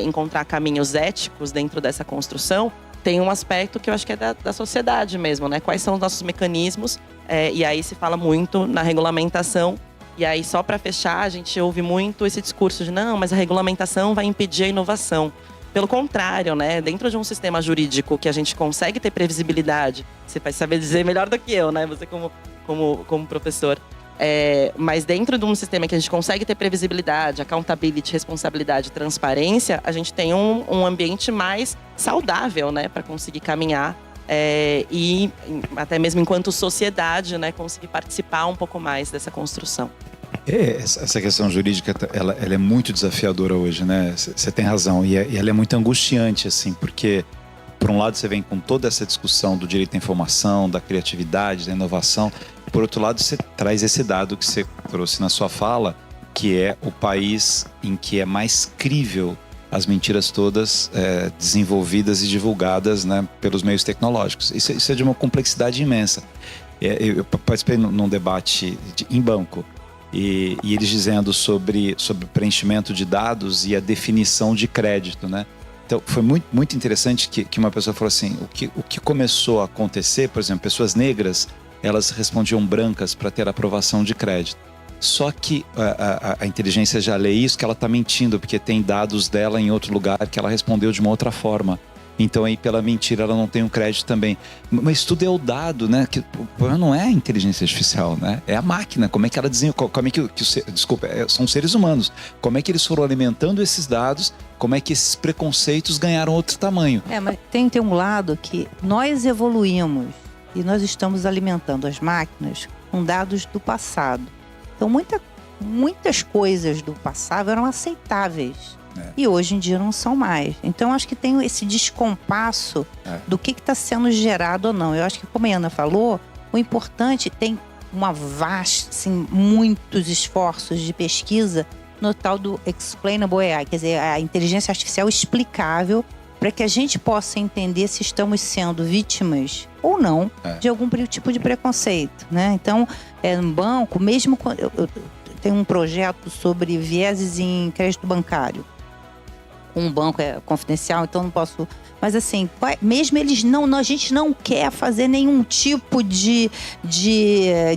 encontrar caminhos éticos dentro dessa construção, tem um aspecto que eu acho que é da sociedade mesmo, né? Quais são os nossos mecanismos? E aí se fala muito na regulamentação. E aí, só para fechar, a gente ouve muito esse discurso de não, mas a regulamentação vai impedir a inovação. Pelo contrário, né? Dentro de um sistema jurídico que a gente consegue ter previsibilidade, você vai saber dizer melhor do que eu, né? Você como professor. Mas dentro de um sistema que a gente consegue ter previsibilidade, accountability, responsabilidade, transparência, a gente tem um ambiente mais saudável, né? Para conseguir caminhar e até mesmo enquanto sociedade, né? Conseguir participar um pouco mais dessa construção. Essa questão jurídica, ela é muito desafiadora hoje, né? Você tem razão. E ela é muito angustiante, assim, porque, por um lado, você vem com toda essa discussão do direito à informação, da criatividade, da inovação. Por outro lado, você traz esse dado que você trouxe na sua fala, que é o país em que é mais crível as mentiras todas desenvolvidas e divulgadas, né, pelos meios tecnológicos. Isso é de uma complexidade imensa. Eu participei num debate em banco, e eles dizendo sobre preenchimento de dados e a definição de crédito, né? Então, foi muito, muito interessante que uma pessoa falou assim, o que começou a acontecer, por exemplo, pessoas negras, elas respondiam brancas para ter aprovação de crédito. Só que a inteligência já lê isso, que ela está mentindo, porque tem dados dela em outro lugar que ela respondeu de uma outra forma. Então aí pela mentira ela não tem um crédito também. Mas tudo é o dado, né? Que o problema não é a inteligência artificial, né? É a máquina. Como é que ela desenha? Como é desculpa, são seres humanos. Como é que eles foram alimentando esses dados? Como é que esses preconceitos ganharam outro tamanho? Mas tem um lado que nós evoluímos e nós estamos alimentando as máquinas com dados do passado. Então muitas coisas do passado eram aceitáveis. E hoje em dia não são mais. Então, acho que tem esse descompasso do que está sendo gerado ou não. Eu acho que, como a Ana falou, o importante tem uma vasta, assim, muitos esforços de pesquisa no tal do explainable AI, quer dizer, a inteligência artificial explicável para que a gente possa entender se estamos sendo vítimas ou não de algum tipo de preconceito, né? Então, no banco, mesmo quando eu tenho um projeto sobre vieses em crédito bancário. Um banco é confidencial, então não posso... Mas assim, mesmo eles não... A gente não quer fazer nenhum tipo de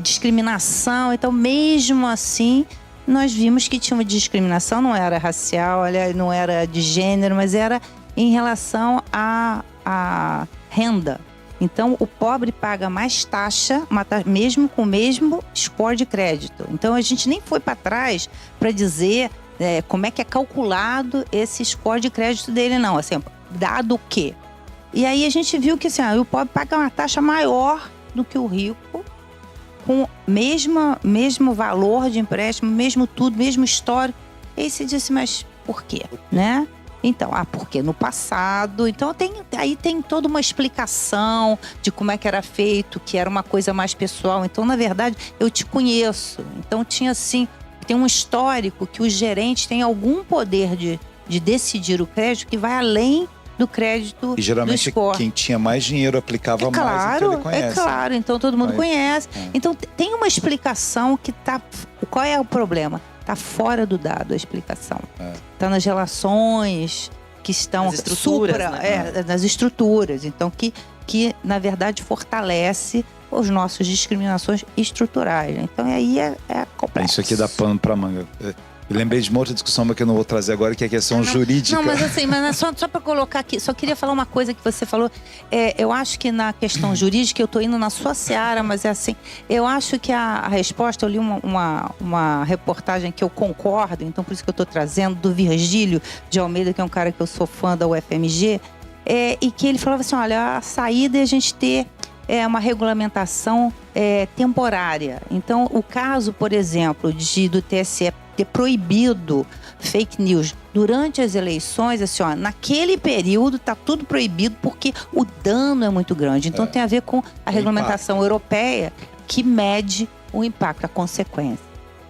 discriminação. Então, mesmo assim, nós vimos que tinha uma discriminação. Não era racial, não era de gênero, mas era em relação à renda. Então, o pobre paga mais taxa, mesmo com o mesmo score de crédito. Então, a gente nem foi para trás para dizer... como é que é calculado esse score de crédito dele, não. Assim, dado o quê? E aí a gente viu que assim, o pobre paga uma taxa maior do que o rico, com mesmo valor de empréstimo, mesmo tudo, mesmo histórico. E aí você disse, mas por quê? Né? Então, porque no passado... Então, aí tem toda uma explicação de como é que era feito, que era uma coisa mais pessoal. Então, na verdade, eu te conheço. Então, tinha assim... Tem um histórico que os gerentes têm algum poder de decidir o crédito que vai além do crédito. E geralmente do score. Quem tinha mais dinheiro aplicava mais, então ele conhece. Claro, então todo mundo conhece. Então tem uma explicação que tá... Qual é o problema? Tá fora do dado a explicação. Tá nas relações que estão... Nas estruturas, nas estruturas. Então que na verdade fortalece as nossas discriminações estruturais. Então aí é complexo. Isso aqui dá pano para manga. Eu lembrei de uma outra discussão, mas que eu não vou trazer agora, que é a questão jurídica. Não, mas assim, só para colocar aqui, só queria falar uma coisa que você falou. Eu acho que na questão jurídica, eu estou indo na sua seara, mas é assim, eu acho que a resposta, eu li uma reportagem que eu concordo, então por isso que eu estou trazendo, do Virgílio de Almeida, que é um cara que eu sou fã da UFMG, e que ele falava assim, olha, a saída é a gente ter uma regulamentação temporária. Então, o caso, por exemplo, do TSE ter proibido fake news durante as eleições, assim, naquele período está tudo proibido porque o dano é muito grande. Então, tem a ver com a regulamentação europeia que mede o impacto, a consequência.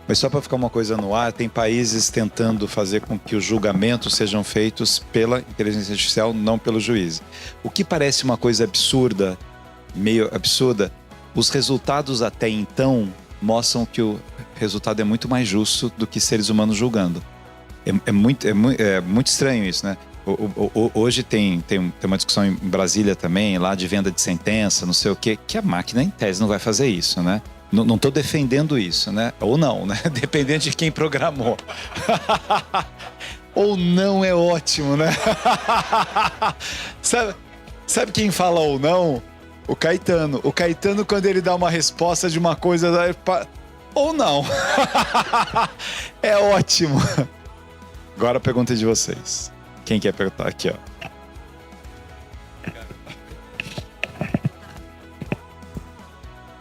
Mas só para ficar uma coisa no ar, tem países tentando fazer com que os julgamentos sejam feitos pela inteligência artificial, não pelo juiz. O que parece uma coisa absurda, meio absurda, os resultados até então mostram que o resultado é muito mais justo do que seres humanos julgando. É muito estranho isso, né? Hoje tem uma discussão em Brasília também, lá de venda de sentença, não sei o quê, que a máquina, em tese, não vai fazer isso, né? Não estou defendendo isso, né? Ou não, né? Dependendo de quem programou. Ou não é ótimo, né? Sabe quem fala ou não? O Caetano. O Caetano, quando ele dá uma resposta de uma coisa... Ou não. É ótimo. Agora a pergunta é de vocês. Quem quer perguntar? Aqui, ó.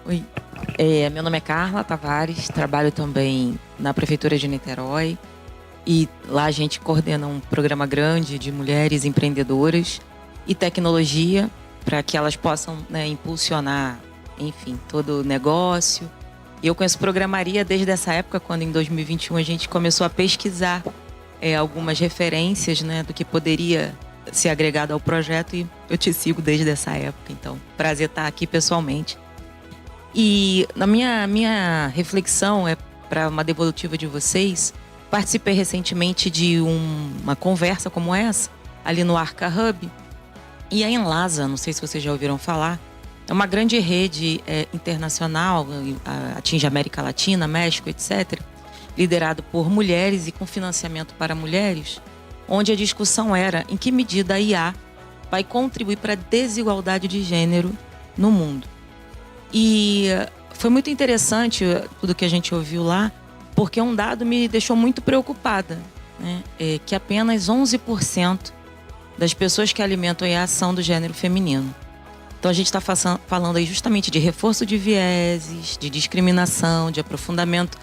Oi, meu nome é Carla Tavares, trabalho também na Prefeitura de Niterói e lá a gente coordena um programa grande de mulheres empreendedoras e tecnologia para que elas possam, né, impulsionar, enfim, todo o negócio. E eu conheço Programaria desde essa época, quando em 2021 a gente começou a pesquisar algumas referências, né, do que poderia ser agregado ao projeto, e eu te sigo desde essa época, então prazer estar aqui pessoalmente. E na minha reflexão para uma devolutiva de vocês. Participei recentemente de uma conversa como essa, ali no Arca Hub, e a Enlaza, não sei se vocês já ouviram falar, é uma grande rede internacional, atinge a América Latina, México, etc., liderado por mulheres e com financiamento para mulheres, onde a discussão era em que medida a IA vai contribuir para a desigualdade de gênero no mundo. E foi muito interessante tudo que a gente ouviu lá, porque um dado me deixou muito preocupada, né? Que apenas 11% das pessoas que alimentam a IA são do gênero feminino. Então a gente está falando aí justamente de reforço de vieses, de discriminação, de aprofundamento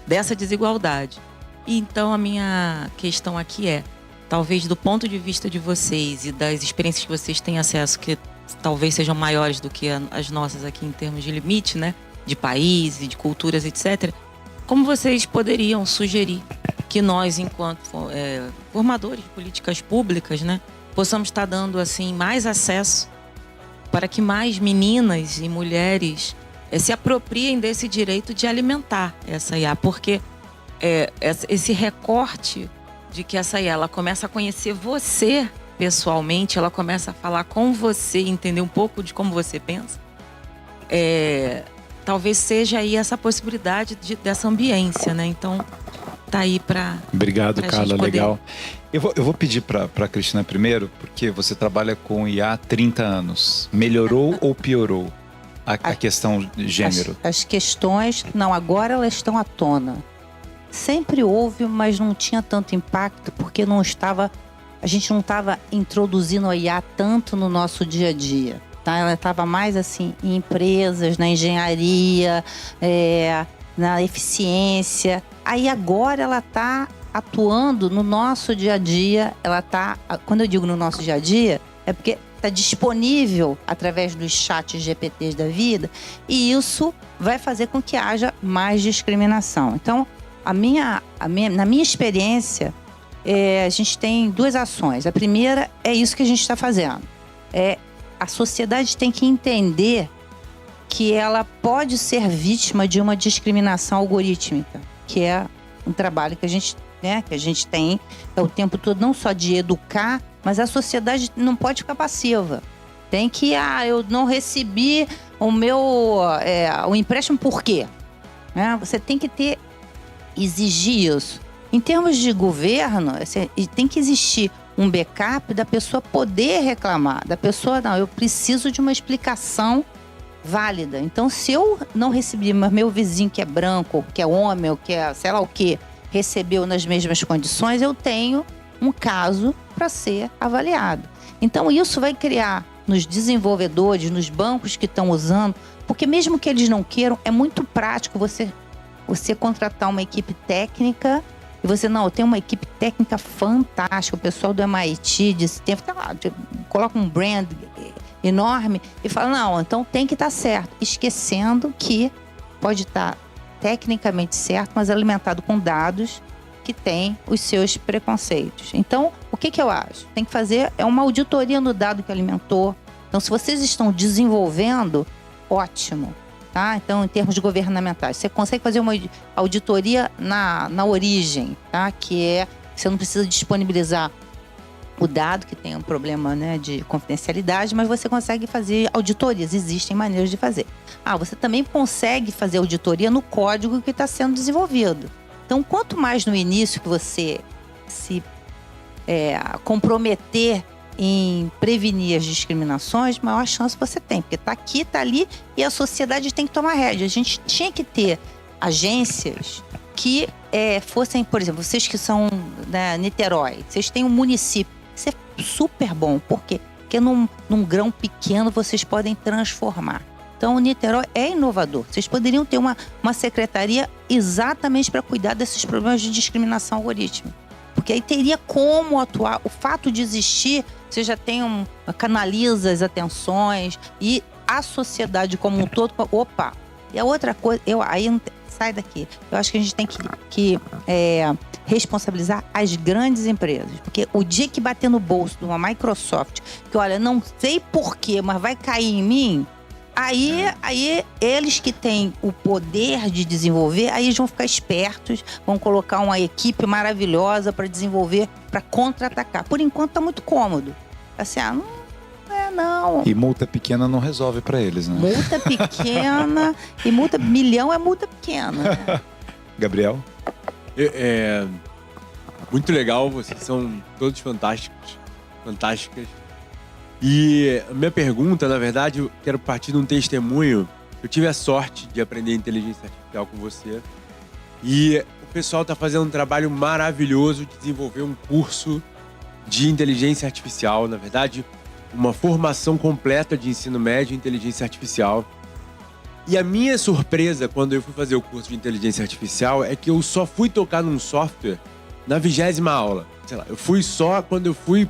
dessa desigualdade. E então a minha questão aqui talvez do ponto de vista de vocês e das experiências que vocês têm acesso, que talvez sejam maiores do que as nossas aqui em termos de limite, né, de país e de culturas, etc., como vocês poderiam sugerir que nós, enquanto formadores de políticas públicas, né, possamos estar dando assim mais acesso para que mais meninas e mulheres se apropriem desse direito de alimentar essa IA, porque esse recorte de que essa IA ela começa a conhecer você pessoalmente, ela começa a falar com você, entender um pouco de como você pensa, talvez seja aí essa possibilidade dessa ambiência, né? Então, tá aí para... Obrigado, Carla, poder... legal. Eu vou pedir para a Cristina primeiro, porque você trabalha com IA há 30 anos. Melhorou ou piorou a questão de gênero? As questões, não, agora elas estão à tona. Sempre houve, mas não tinha tanto impacto, porque a gente não estava introduzindo a IA tanto no nosso dia a dia. Tá? Ela estava mais assim em empresas, na engenharia, na eficiência. Aí agora ela está atuando no nosso dia a dia. Quando eu digo no nosso dia a dia, é porque está disponível através dos chats GPTs da vida, e isso vai fazer com que haja mais discriminação. Então, na minha experiência, a gente tem duas ações. A primeira é isso que a gente está fazendo. A sociedade tem que entender que ela pode ser vítima de uma discriminação algorítmica, que é um trabalho que a gente tem o tempo todo, não só de educar, mas a sociedade não pode ficar passiva. Tem que, eu não recebi o empréstimo por quê? Você tem que exigir isso. Em termos de governo, tem que existir um backup da pessoa poder reclamar. Da pessoa, não, eu preciso de uma explicação válida. Então, se eu não recebi, mas meu vizinho que é branco, ou que é homem, ou que é sei lá o quê, recebeu nas mesmas condições, eu tenho um caso para ser avaliado. Então, isso vai criar nos desenvolvedores, nos bancos que estão usando, porque mesmo que eles não queiram, é muito prático você contratar uma equipe técnica. E eu tenho uma equipe técnica fantástica, o pessoal do MIT desse tempo, coloca um brand enorme e fala, não, então tem que estar certo. Esquecendo que pode estar tecnicamente certo, mas alimentado com dados que têm os seus preconceitos. Então, o que eu acho? Tem que fazer uma auditoria no dado que alimentou. Então, se vocês estão desenvolvendo, ótimo. Tá? Então, em termos governamentais, você consegue fazer uma auditoria na origem, tá? Que é Você não precisa disponibilizar o dado, que tem um problema, né, de confidencialidade, mas você consegue fazer auditorias, existem maneiras de fazer. Você também consegue fazer auditoria no código que está sendo desenvolvido. Então, quanto mais no início que você se comprometer em prevenir as discriminações, maior chance você tem, porque está aqui, está ali, e a sociedade tem que tomar rédea. A gente tinha que ter agências que fossem, por exemplo, vocês que são da Niterói, vocês têm um município. Isso é super bom. Por quê? Porque num grão pequeno vocês podem transformar. Então, o Niterói é inovador. Vocês poderiam ter uma secretaria exatamente para cuidar desses problemas de discriminação algorítmica. Porque aí teria como atuar. O fato de existir, você já tem canaliza as atenções e a sociedade como um todo. Opa! E a outra coisa, sai daqui. Eu acho que a gente tem que responsabilizar as grandes empresas. Porque o dia que bater no bolso de uma Microsoft, que olha, não sei porquê, mas vai cair em mim, aí eles que têm o poder de desenvolver, aí eles vão ficar espertos, vão colocar uma equipe maravilhosa para desenvolver, para contra-atacar. Por enquanto tá muito cômodo. Assim, não. E multa pequena não resolve para eles, né? Multa pequena e milhão é multa pequena. Né? Gabriel? Muito legal, vocês são todos fantásticas. E a minha pergunta, na verdade, eu quero partir de um testemunho. Eu tive a sorte de aprender inteligência artificial com você. E o pessoal está fazendo um trabalho maravilhoso de desenvolver um curso de inteligência artificial. Na verdade, uma formação completa de ensino médio em inteligência artificial. E a minha surpresa quando eu fui fazer o curso de inteligência artificial é que eu só fui tocar num software na 20ª aula. Sei lá, eu fui só quando eu fui...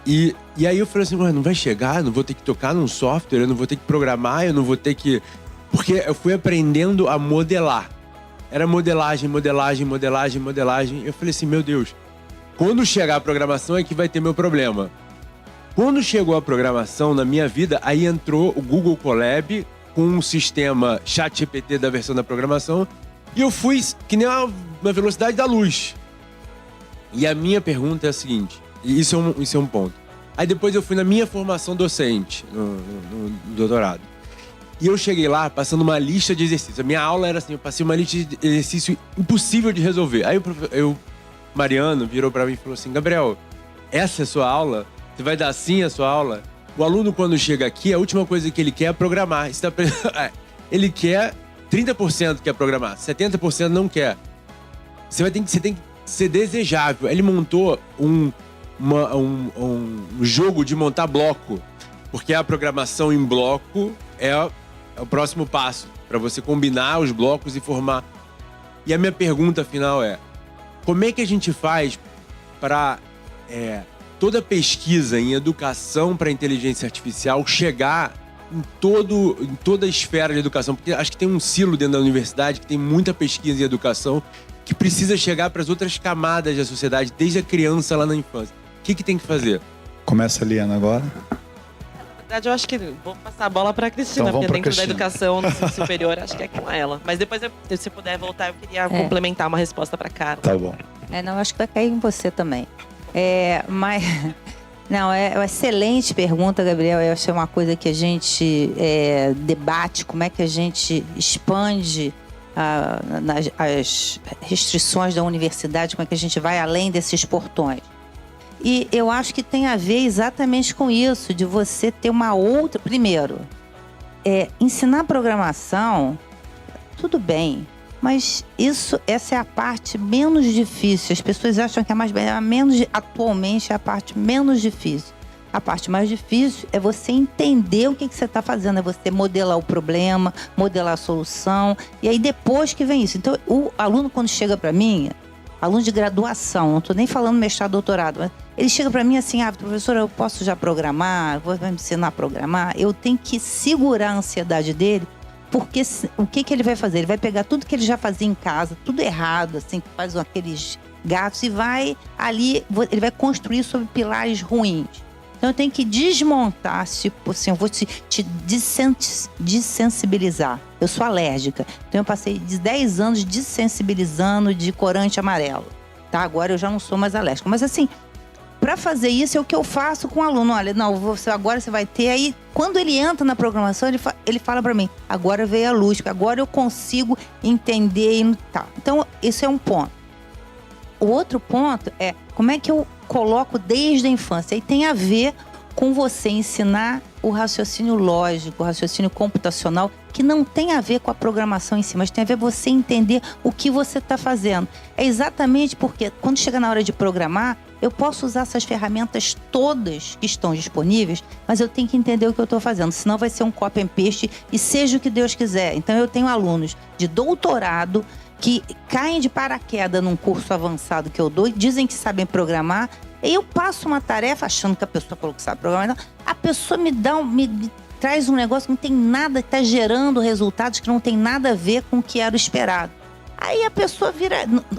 E aí eu falei assim, não vai chegar, eu não vou ter que tocar num software, eu não vou ter que programar, eu não vou ter que... Porque eu fui aprendendo a modelar. Era modelagem. Eu falei assim, meu Deus, quando chegar a programação é que vai ter meu problema. Quando chegou a programação na minha vida, aí entrou o Google Colab com um sistema ChatGPT da versão da programação e eu fui que nem uma velocidade da luz. E a minha pergunta é a seguinte, e isso é um ponto. Aí depois eu fui na minha formação docente, no doutorado. E eu cheguei lá passando uma lista de exercícios. A minha aula era assim, eu passei uma lista de exercício impossível de resolver. Aí Mariano virou pra mim e falou assim, Gabriel, essa é a sua aula? Você vai dar assim a sua aula? O aluno, quando chega aqui, a última coisa que ele quer é programar. Ele quer 30% quer programar, 70% não quer. Você tem que ser desejável. Ele montou um jogo de montar bloco, porque a programação em bloco é o próximo passo, para você combinar os blocos e formar. E a minha pergunta final é, como é que a gente faz para... toda pesquisa em educação para inteligência artificial chegar em toda a esfera de educação, porque acho que tem um silo dentro da universidade que tem muita pesquisa em educação que precisa chegar para as outras camadas da sociedade, desde a criança lá na infância. O que tem que fazer? Começa a Liana agora. Na verdade, eu acho que vou passar a bola para a Cristina, Então, porque dentro Cristina. da educação no ensino superior, acho que é com ela. Mas depois, se você puder voltar, eu queria complementar uma resposta para Carla. Tá bom. Não, acho que vai cair em você também. Mas... Não, é uma excelente pergunta, Gabriel. Eu acho que é uma coisa que a gente debate, como é que a gente expande as restrições da universidade, como é que a gente vai além desses portões. E eu acho que tem a ver exatamente com isso, de você ter uma outra... Primeiro, ensinar programação, tudo bem, mas essa é a parte menos difícil. As pessoas acham que é mais bem, atualmente é a parte menos difícil. A parte mais difícil é você entender o que você está fazendo, é você modelar o problema, modelar a solução, e aí depois que vem isso. Então, o aluno, quando chega para mim, aluno de graduação, não estou nem falando mestrado, doutorado, mas ele chega para mim assim, professora, eu posso já programar, vai me ensinar a programar? Eu tenho que segurar a ansiedade dele, porque o que ele vai fazer? Ele vai pegar tudo que ele já fazia em casa, tudo errado, assim, que faz aqueles gatos, e vai ali, ele vai construir sobre pilares ruins. Então eu tenho que desmontar, tipo assim, eu vou te desensibilizar. Eu sou alérgica, então eu passei de 10 anos desensibilizando de corante amarelo. tá? Agora eu já não sou mais alérgica. Mas assim, para fazer isso é o que eu faço com o aluno. Olha, não, agora você vai ter. Aí, quando ele entra na programação, ele fala para mim, agora veio a luz, agora eu consigo entender e tal. Então, esse é um ponto. O outro ponto é como é que eu coloco desde a infância. Aí tem a ver com você ensinar o raciocínio lógico, o raciocínio computacional, que não tem a ver com a programação em si, mas tem a ver você entender o que você está fazendo. É exatamente porque quando chega na hora de programar, eu posso usar essas ferramentas todas que estão disponíveis, mas eu tenho que entender o que eu estou fazendo, senão vai ser um copy and paste e seja o que Deus quiser. Então eu tenho alunos de doutorado que caem de paraquedas num curso avançado que eu dou e dizem que sabem programar. E eu passo uma tarefa achando que a pessoa falou que sabe programar. Então, a pessoa me traz um negócio que não tem nada, que está gerando resultados que não tem nada a ver com o que era o esperado. Aí a pessoa vira,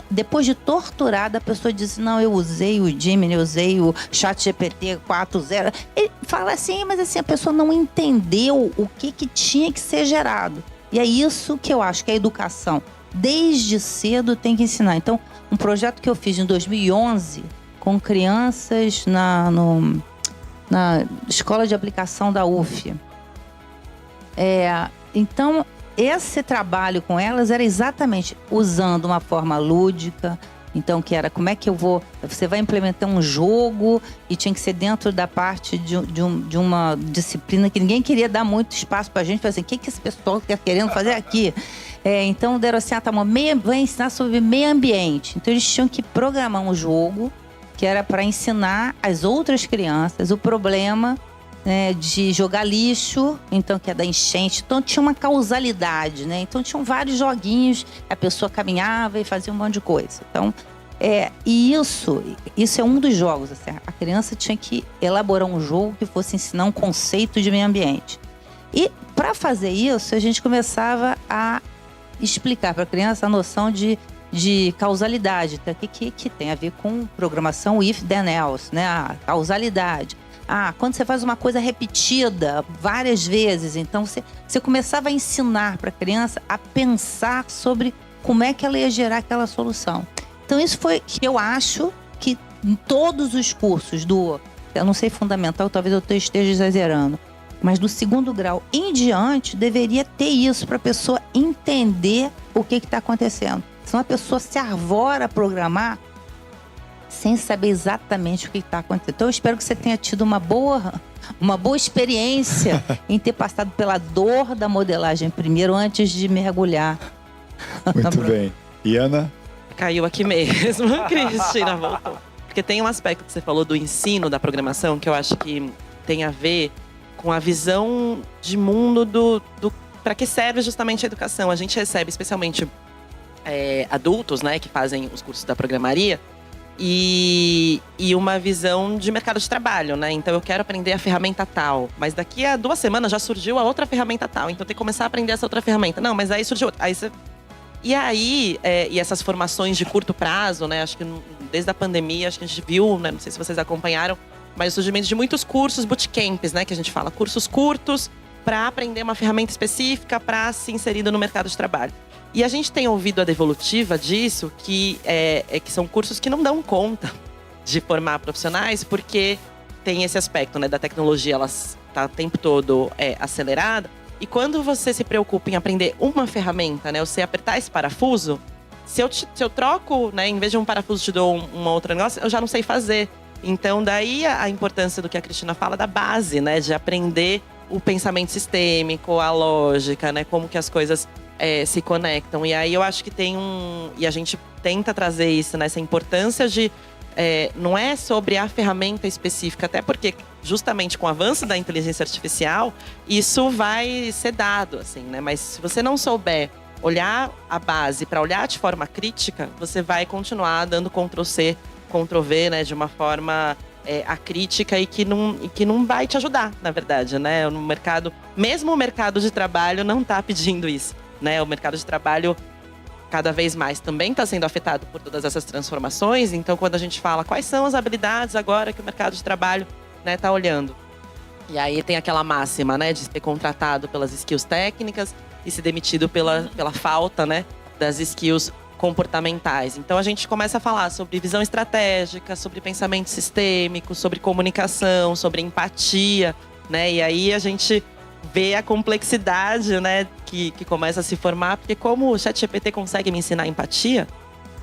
depois de torturada, a pessoa diz, não, eu usei o Gemini, eu usei o ChatGPT 4.0. Ele fala assim, mas assim, a pessoa não entendeu o que tinha que ser gerado. E é isso que eu acho que a educação, desde cedo, tem que ensinar. Então, um projeto que eu fiz em 2011, com crianças na escola de aplicação da UF. Então, esse trabalho com elas era exatamente usando uma forma lúdica. Então, que era como é que eu vou... Você vai implementar um jogo e tinha que ser dentro da parte de uma disciplina que ninguém queria dar muito espaço pra gente. Assim, o que esse pessoal está querendo fazer aqui? Então, deram assim, vai ensinar sobre meio ambiente. Então, eles tinham que programar um jogo que era para ensinar as outras crianças o problema de jogar lixo, então que é da enchente. Então tinha uma causalidade, né? Então tinham vários joguinhos, a pessoa caminhava e fazia um monte de coisa. Então, e isso é um dos jogos. Assim, a criança tinha que elaborar um jogo que fosse ensinar um conceito de meio ambiente. E para fazer isso, a gente começava a explicar para a criança a noção de causalidade, tá? Que tem a ver com programação if, then else, né? A causalidade. Quando você faz uma coisa repetida várias vezes, então você começava a ensinar para a criança a pensar sobre como é que ela ia gerar aquela solução. Então isso foi que eu acho que em todos os cursos eu não sei fundamental, talvez eu esteja exagerando, mas do segundo grau em diante deveria ter isso para a pessoa entender o que está acontecendo. Senão a pessoa se arvora a programar sem saber exatamente o que está acontecendo. Então eu espero que você tenha tido uma boa experiência em ter passado pela dor da modelagem primeiro, antes de mergulhar. Muito bem. E Ana? Caiu aqui mesmo, Cristina voltou. Porque tem um aspecto que você falou do ensino da programação que eu acho que tem a ver com a visão de mundo para que serve justamente a educação. A gente recebe especialmente adultos, né, que fazem os cursos da programaria e uma visão de mercado de trabalho, né? Então eu quero aprender a ferramenta tal, mas daqui a 2 semanas já surgiu a outra ferramenta tal, então tem que começar a aprender essa outra ferramenta. Não, mas aí surgiu outra. E essas formações de curto prazo, né? Acho que desde a pandemia, acho que a gente viu, né? Não sei se vocês acompanharam, mas o surgimento de muitos cursos, bootcamps, né? Que a gente fala, cursos curtos para aprender uma ferramenta específica para se inserir no mercado de trabalho. E a gente tem ouvido a devolutiva disso, que são cursos que não dão conta de formar profissionais, porque tem esse aspecto, né, da tecnologia, ela está o tempo todo acelerada. E quando você se preocupa em aprender uma ferramenta, né, você apertar esse parafuso, se eu troco, né, em vez de um parafuso te dou uma outra negócio, eu já não sei fazer. Então daí a importância do que a Cristina fala da base, né, de aprender o pensamento sistêmico, a lógica, né, como que as coisas se conectam. E aí eu acho que e a gente tenta trazer isso, né? Essa importância de... não é sobre a ferramenta específica, até porque justamente com o avanço da inteligência artificial, isso vai ser dado, assim, né? Mas se você não souber olhar a base para olhar de forma crítica, você vai continuar dando Ctrl+C, Ctrl+V, né? De uma forma acrítica e que não vai te ajudar, na verdade, né? No mercado, mesmo o mercado de trabalho não está pedindo isso. Né, o mercado de trabalho cada vez mais também está sendo afetado por todas essas transformações. Então, quando a gente fala quais são as habilidades agora que o mercado de trabalho está olhando. E aí tem aquela máxima, né, de ser contratado pelas skills técnicas e ser demitido pela falta, né, das skills comportamentais. Então a gente começa a falar sobre visão estratégica, sobre pensamento sistêmico, sobre comunicação, sobre empatia, né? E aí a gente vê a complexidade, né, que começa a se formar, porque como o ChatGPT consegue me ensinar empatia,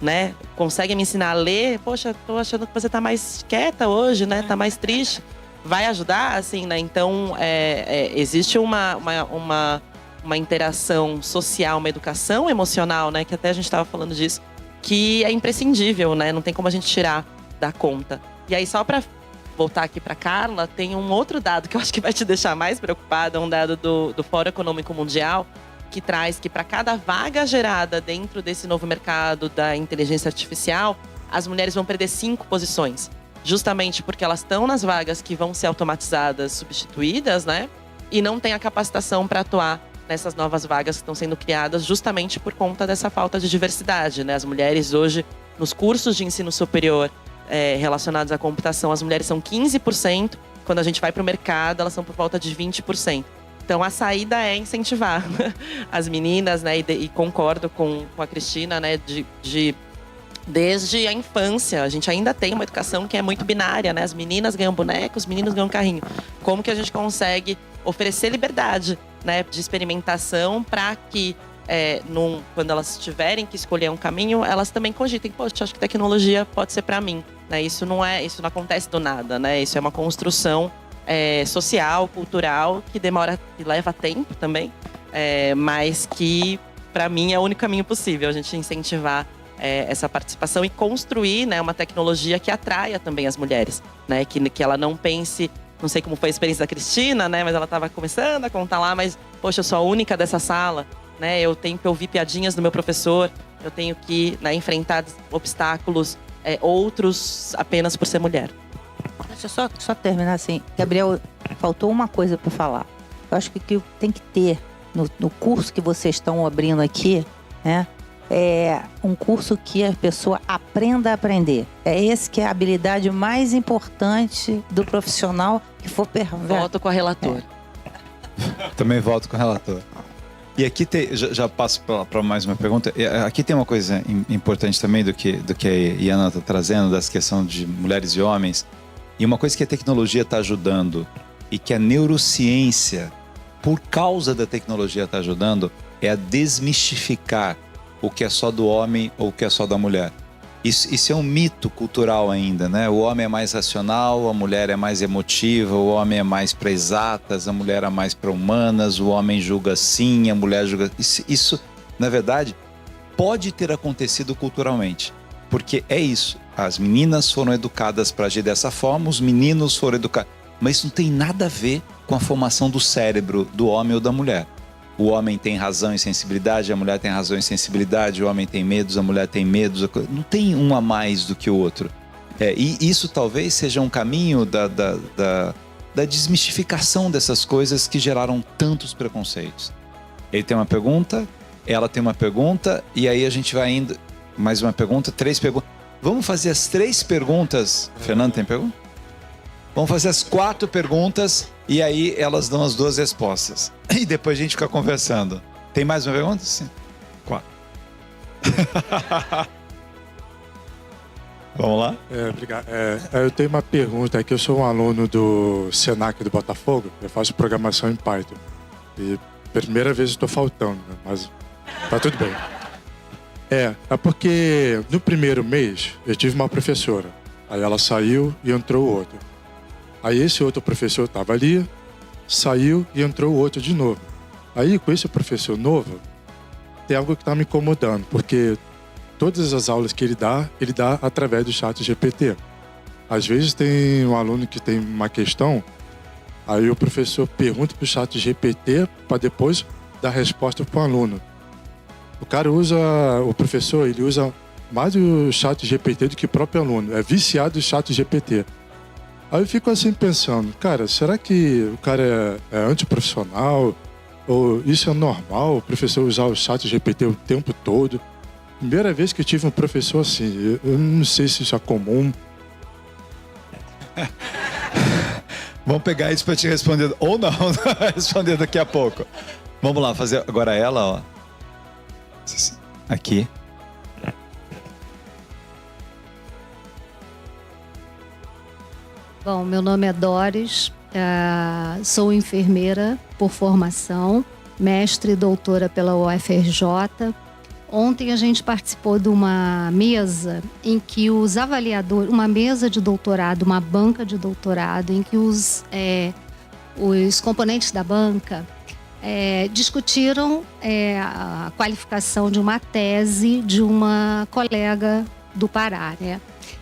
né? Consegue me ensinar a ler, poxa, tô achando que você tá mais quieta hoje, né? Tá mais triste. Vai ajudar, assim, né? Então, existe uma interação social, uma educação emocional, né? Que até a gente estava falando disso, que é imprescindível, né? Não tem como a gente tirar da conta. E aí, só para voltar aqui para Carla, tem um outro dado que eu acho que vai te deixar mais preocupada, um dado do Fórum Econômico Mundial, que traz que para cada vaga gerada dentro desse novo mercado da inteligência artificial, as mulheres vão perder 5 posições. Justamente porque elas estão nas vagas que vão ser automatizadas, substituídas, né? E não tem a capacitação para atuar nessas novas vagas que estão sendo criadas justamente por conta dessa falta de diversidade, né? As mulheres hoje, nos cursos de ensino superior relacionados à computação, as mulheres são 15%. Quando a gente vai para o mercado, elas são por volta de 20%. Então, a saída é incentivar as meninas, né? E concordo com a Cristina, né? Desde a infância, a gente ainda tem uma educação que é muito binária, né? As meninas ganham bonecos, os meninos ganham carrinho. Como que a gente consegue oferecer liberdade, né, de experimentação para que, quando elas tiverem que escolher um caminho, elas também cogitem, poxa, acho que tecnologia pode ser para mim, né? Isso não acontece do nada, né? Isso é uma construção social, cultural, que leva tempo também, mas que para mim é o único caminho possível, a gente incentivar essa participação e construir, né, uma tecnologia que atraia também as mulheres, né, que ela não pense, não sei como foi a experiência da Cristina, né, mas ela estava começando a contar lá, mas poxa, eu sou a única dessa sala, né, eu tenho que ouvir piadinhas do meu professor, eu tenho que, né, enfrentar obstáculos outros apenas por ser mulher. Deixa eu só terminar assim. Gabriel, faltou uma coisa para falar. Eu acho que tem que ter no curso que vocês estão abrindo aqui, né? É um curso que a pessoa aprenda a aprender. É esse que é a habilidade mais importante do profissional que for Volto com a relatora. Também volto com o relator. E aqui já passo para mais uma pergunta. Aqui tem uma coisa importante também do que a Iana está trazendo, dessa questão de mulheres e homens. E uma coisa que a tecnologia está ajudando e que a neurociência, por causa da tecnologia, está ajudando, é a desmistificar o que é só do homem ou o que é só da mulher. Isso é um mito cultural ainda, né? O homem é mais racional, a mulher é mais emotiva, o homem é mais para exatas, a mulher é mais para humanas, o homem julga assim, a mulher julga... Isso, na verdade, pode ter acontecido culturalmente, porque é isso. As meninas foram educadas para agir dessa forma, os meninos foram educados... Mas isso não tem nada a ver com a formação do cérebro do homem ou da mulher. O homem tem razão e sensibilidade, a mulher tem razão e sensibilidade, o homem tem medos, a mulher tem medos. Não tem um a mais do que o outro. E isso talvez seja um caminho da desmistificação dessas coisas que geraram tantos preconceitos. Ele tem uma pergunta, ela tem uma pergunta, e aí a gente vai indo. Mais uma pergunta, 3 perguntas. Vamos fazer as 3 perguntas. Fernando, tem pergunta? Vamos fazer as 4 perguntas e aí elas dão as 2 respostas. E depois a gente fica conversando. Tem mais uma pergunta? Sim. 4. Vamos lá? Obrigado. Eu tenho uma pergunta aqui. Eu sou um aluno do Senac do Botafogo. Eu faço programação em Python. E primeira vez estou faltando, né? Mas tá tudo bem. É porque no primeiro mês eu tive uma professora. Aí ela saiu e entrou outro. Aí esse outro professor estava ali, saiu e entrou outro de novo. Aí com esse professor novo, tem algo que está me incomodando, porque todas as aulas que ele dá através do ChatGPT. Às vezes tem um aluno que tem uma questão, aí o professor pergunta para o ChatGPT para depois dar resposta para o aluno. O professor, ele usa mais o ChatGPT do que o próprio aluno. É viciado no ChatGPT. Aí eu fico assim pensando, cara, será que o cara é antiprofissional? Ou isso é normal, o professor usar o ChatGPT o tempo todo? Primeira vez que eu tive um professor assim, eu não sei se isso é comum. Vamos pegar isso para te responder, ou não, responder daqui a pouco. Vamos lá, fazer agora ela, ó. Aqui. Bom, meu nome é Doris, sou enfermeira por formação, mestre e doutora pela UFRJ. Ontem a gente participou de uma mesa em que os avaliadores, uma mesa de doutorado, uma banca de doutorado, em que os componentes da banca discutiram a qualificação de uma tese de uma colega do Pará, né?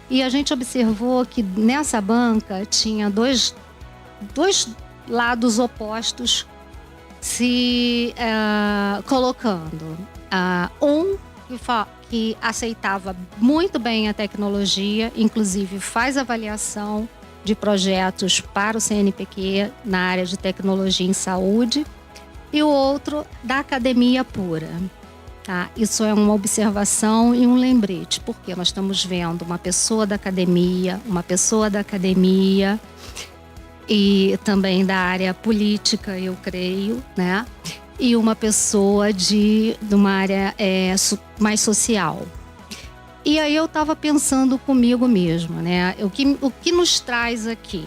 E a gente observou que nessa banca tinha dois lados opostos se colocando. Um que aceitava muito bem a tecnologia, inclusive faz avaliação de projetos para o CNPq na área de tecnologia em saúde, e o outro da academia pura. Tá? Isso é uma observação e um lembrete, porque nós estamos vendo uma pessoa da academia e também da área política, eu creio, né? E uma pessoa de uma área mais social. E aí eu estava pensando comigo mesma, né? O que nos traz aqui?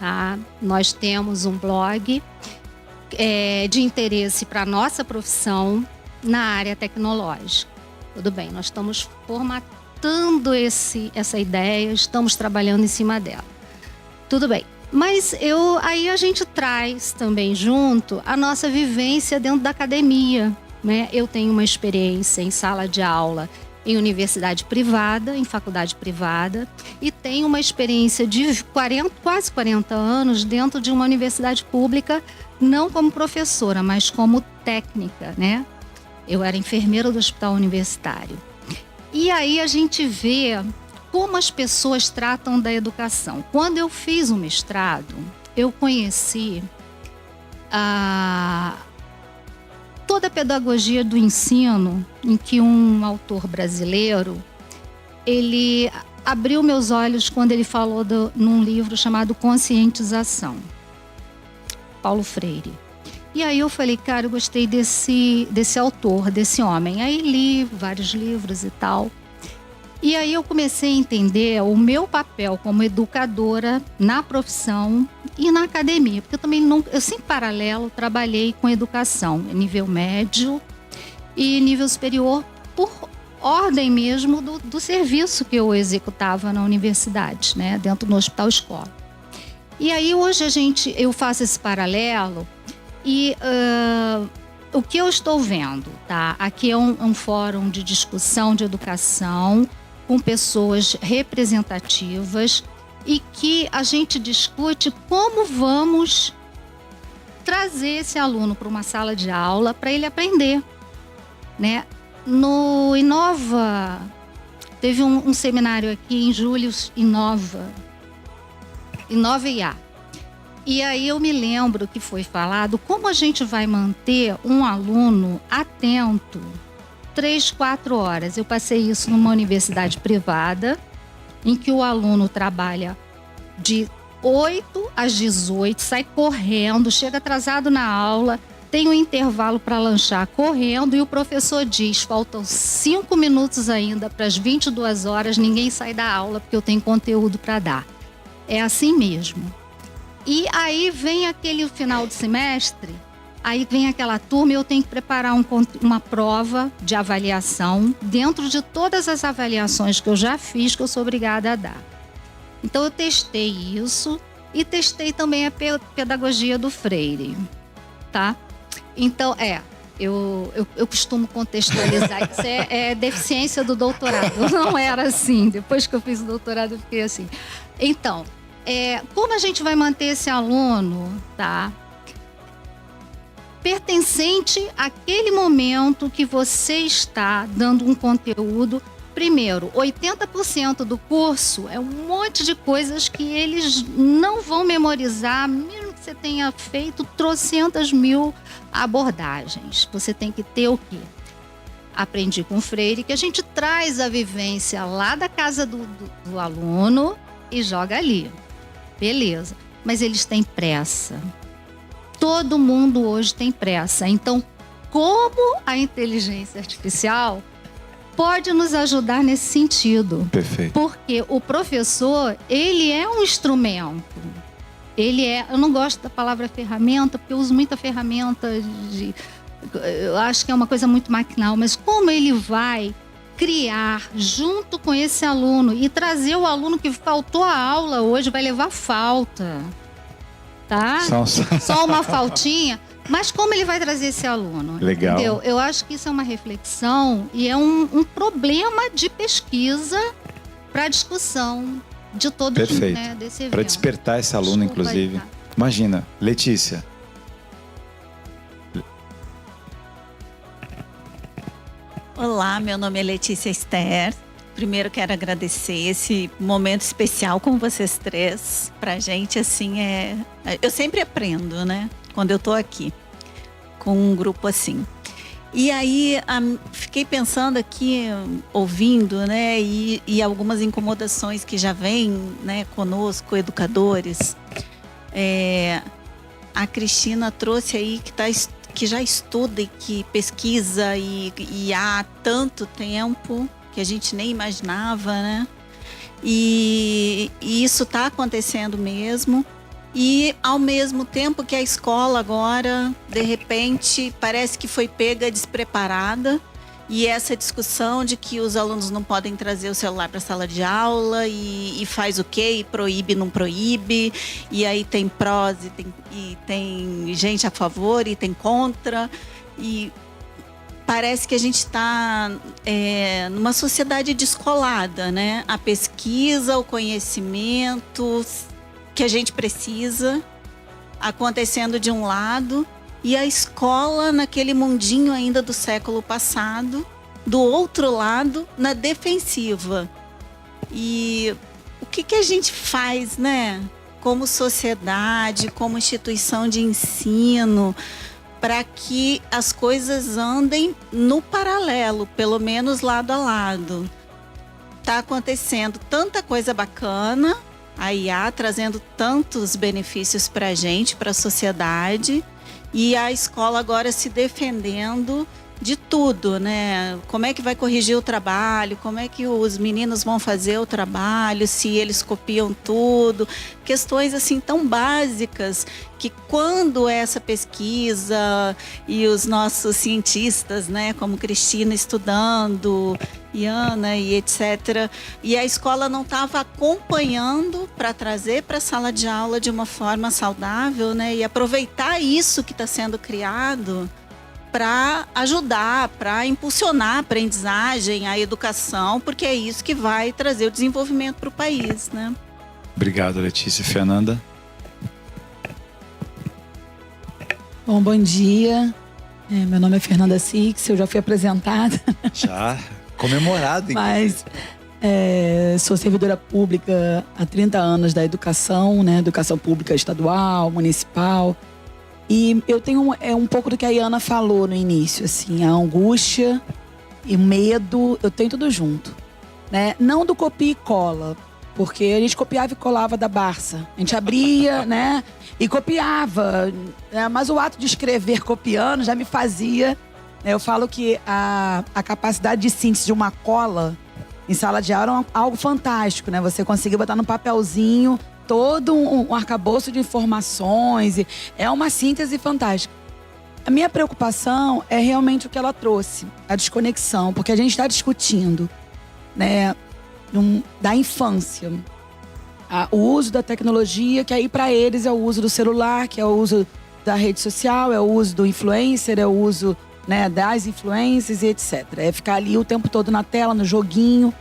Tá? Nós temos um blog de interesse para a nossa profissão na área tecnológica. Tudo bem, nós estamos formatando essa ideia, estamos trabalhando em cima dela. Tudo bem. Mas aí a gente traz também junto a nossa vivência dentro da academia, né? Eu tenho uma experiência em sala de aula em universidade privada, em faculdade privada, e tenho uma experiência de quase 40 anos dentro de uma universidade pública, não como professora, mas como técnica, né? Eu era enfermeira do hospital universitário. E aí a gente vê como as pessoas tratam da educação. Quando eu fiz o mestrado, eu conheci toda a pedagogia do ensino, em que um autor brasileiro, ele abriu meus olhos quando ele falou num livro chamado Conscientização, Paulo Freire. E aí eu falei, cara, eu gostei desse autor, desse homem. Aí li vários livros e tal. E aí eu comecei a entender o meu papel como educadora na profissão e na academia, porque eu também eu sempre paralelo trabalhei com educação, nível médio e nível superior, por ordem mesmo do serviço que eu executava na universidade, né, dentro do hospital escola. E aí hoje eu faço esse paralelo e o que eu estou vendo, tá? Aqui é um fórum de discussão de educação, com pessoas representativas e que a gente discute como vamos trazer esse aluno para uma sala de aula para ele aprender, né? No Inova, teve um seminário aqui em julho, Inova IA. E aí eu me lembro que foi falado como a gente vai manter um aluno atento 3, 4 horas. Eu passei isso numa universidade privada, em que o aluno trabalha de 8 às 18, sai correndo, chega atrasado na aula, tem um intervalo para lanchar correndo e o professor diz, faltam 5 minutos ainda para as 22 horas, ninguém sai da aula porque eu tenho conteúdo para dar. É assim mesmo. E aí vem aquele final de semestre, aí vem aquela turma e eu tenho que preparar uma prova de avaliação dentro de todas as avaliações que eu já fiz, que eu sou obrigada a dar. Então eu testei isso e testei também a pedagogia do Freire, tá? Então, eu costumo contextualizar, isso é deficiência do doutorado, eu não era assim, depois que eu fiz o doutorado eu fiquei assim. Então, como a gente vai manter esse aluno, tá? Pertencente àquele momento que você está dando um conteúdo. Primeiro, 80% do curso é um monte de coisas que eles não vão memorizar, mesmo que você tenha feito trocentas mil abordagens. Você tem que ter o quê? Aprendi com o Freire, que a gente traz a vivência lá da casa do aluno e joga ali. Beleza, mas eles têm pressa. Todo mundo hoje tem pressa. Então, como a inteligência artificial pode nos ajudar nesse sentido. Perfeito. Porque o professor, ele é um instrumento. Eu não gosto da palavra ferramenta, porque eu uso muita ferramenta eu acho que é uma coisa muito maquinal, mas como ele vai criar junto com esse aluno e trazer o aluno que faltou a aula hoje, vai levar falta, tá? Só uma faltinha. Mas como ele vai trazer esse aluno? Legal. Entendeu? Eu acho que isso é uma reflexão e é um problema de pesquisa para discussão de todo Perfeito. Né, desse evento. Para despertar esse aluno, Desculpa inclusive. aí, tá? Imagina, Letícia. Olá, meu nome é Letícia Esther. Primeiro quero agradecer esse momento especial com vocês três. Pra gente, assim, eu sempre aprendo, né? Quando eu tô aqui, com um grupo assim. E aí, fiquei pensando aqui, ouvindo, né? E algumas incomodações que já vêm, né, conosco, educadores. A Cristina trouxe aí que já estuda e que pesquisa e há tanto tempo que a gente nem imaginava, né? E isso está acontecendo mesmo. E ao mesmo tempo que a escola agora, de repente, parece que foi pega despreparada. E essa discussão de que os alunos não podem trazer o celular para a sala de aula e faz o quê? E proíbe, não proíbe. E aí tem prós e tem gente a favor e tem contra. E parece que a gente está numa sociedade descolada, né? A pesquisa, o conhecimento que a gente precisa acontecendo de um lado e a escola naquele mundinho ainda do século passado, do outro lado, na defensiva. E o que a gente faz, né? Como sociedade, como instituição de ensino, para que as coisas andem no paralelo, pelo menos lado a lado. Está acontecendo tanta coisa bacana, a IA trazendo tantos benefícios para a gente, para a sociedade, e a escola agora se defendendo de tudo, né? Como é que vai corrigir o trabalho, como é que os meninos vão fazer o trabalho, se eles copiam tudo. Questões assim tão básicas que quando essa pesquisa e os nossos cientistas, né, como Cristina estudando, e Ana e etc. E a escola não estava acompanhando para trazer para a sala de aula de uma forma saudável, né? E aproveitar isso que está sendo criado para ajudar, para impulsionar a aprendizagem, a educação, porque é isso que vai trazer o desenvolvimento para o país, né? Obrigado, Letícia. Fernanda? Bom dia. Meu nome é Fernanda Six, eu já fui apresentada. Já? Comemorado, mas sou servidora pública há 30 anos da educação, né? Educação pública estadual, municipal. E eu tenho um pouco do que a Iana falou no início, assim, a angústia e o medo, eu tenho tudo junto, né? Não do copia e cola, porque a gente copiava e colava da Barça. A gente abria, né? E copiava, né? Mas o ato de escrever copiando já me fazia... Eu falo que a capacidade de síntese de uma cola em sala de aula é algo fantástico, né? Você conseguir botar no papelzinho todo um arcabouço de informações. É uma síntese fantástica. A minha preocupação é realmente o que ela trouxe, a desconexão, porque a gente está discutindo, né, da infância. O uso da tecnologia, que aí para eles é o uso do celular, que é o uso da rede social, é o uso do influencer, é o uso... né, das influências e etc. É ficar ali o tempo todo na tela, no joguinho.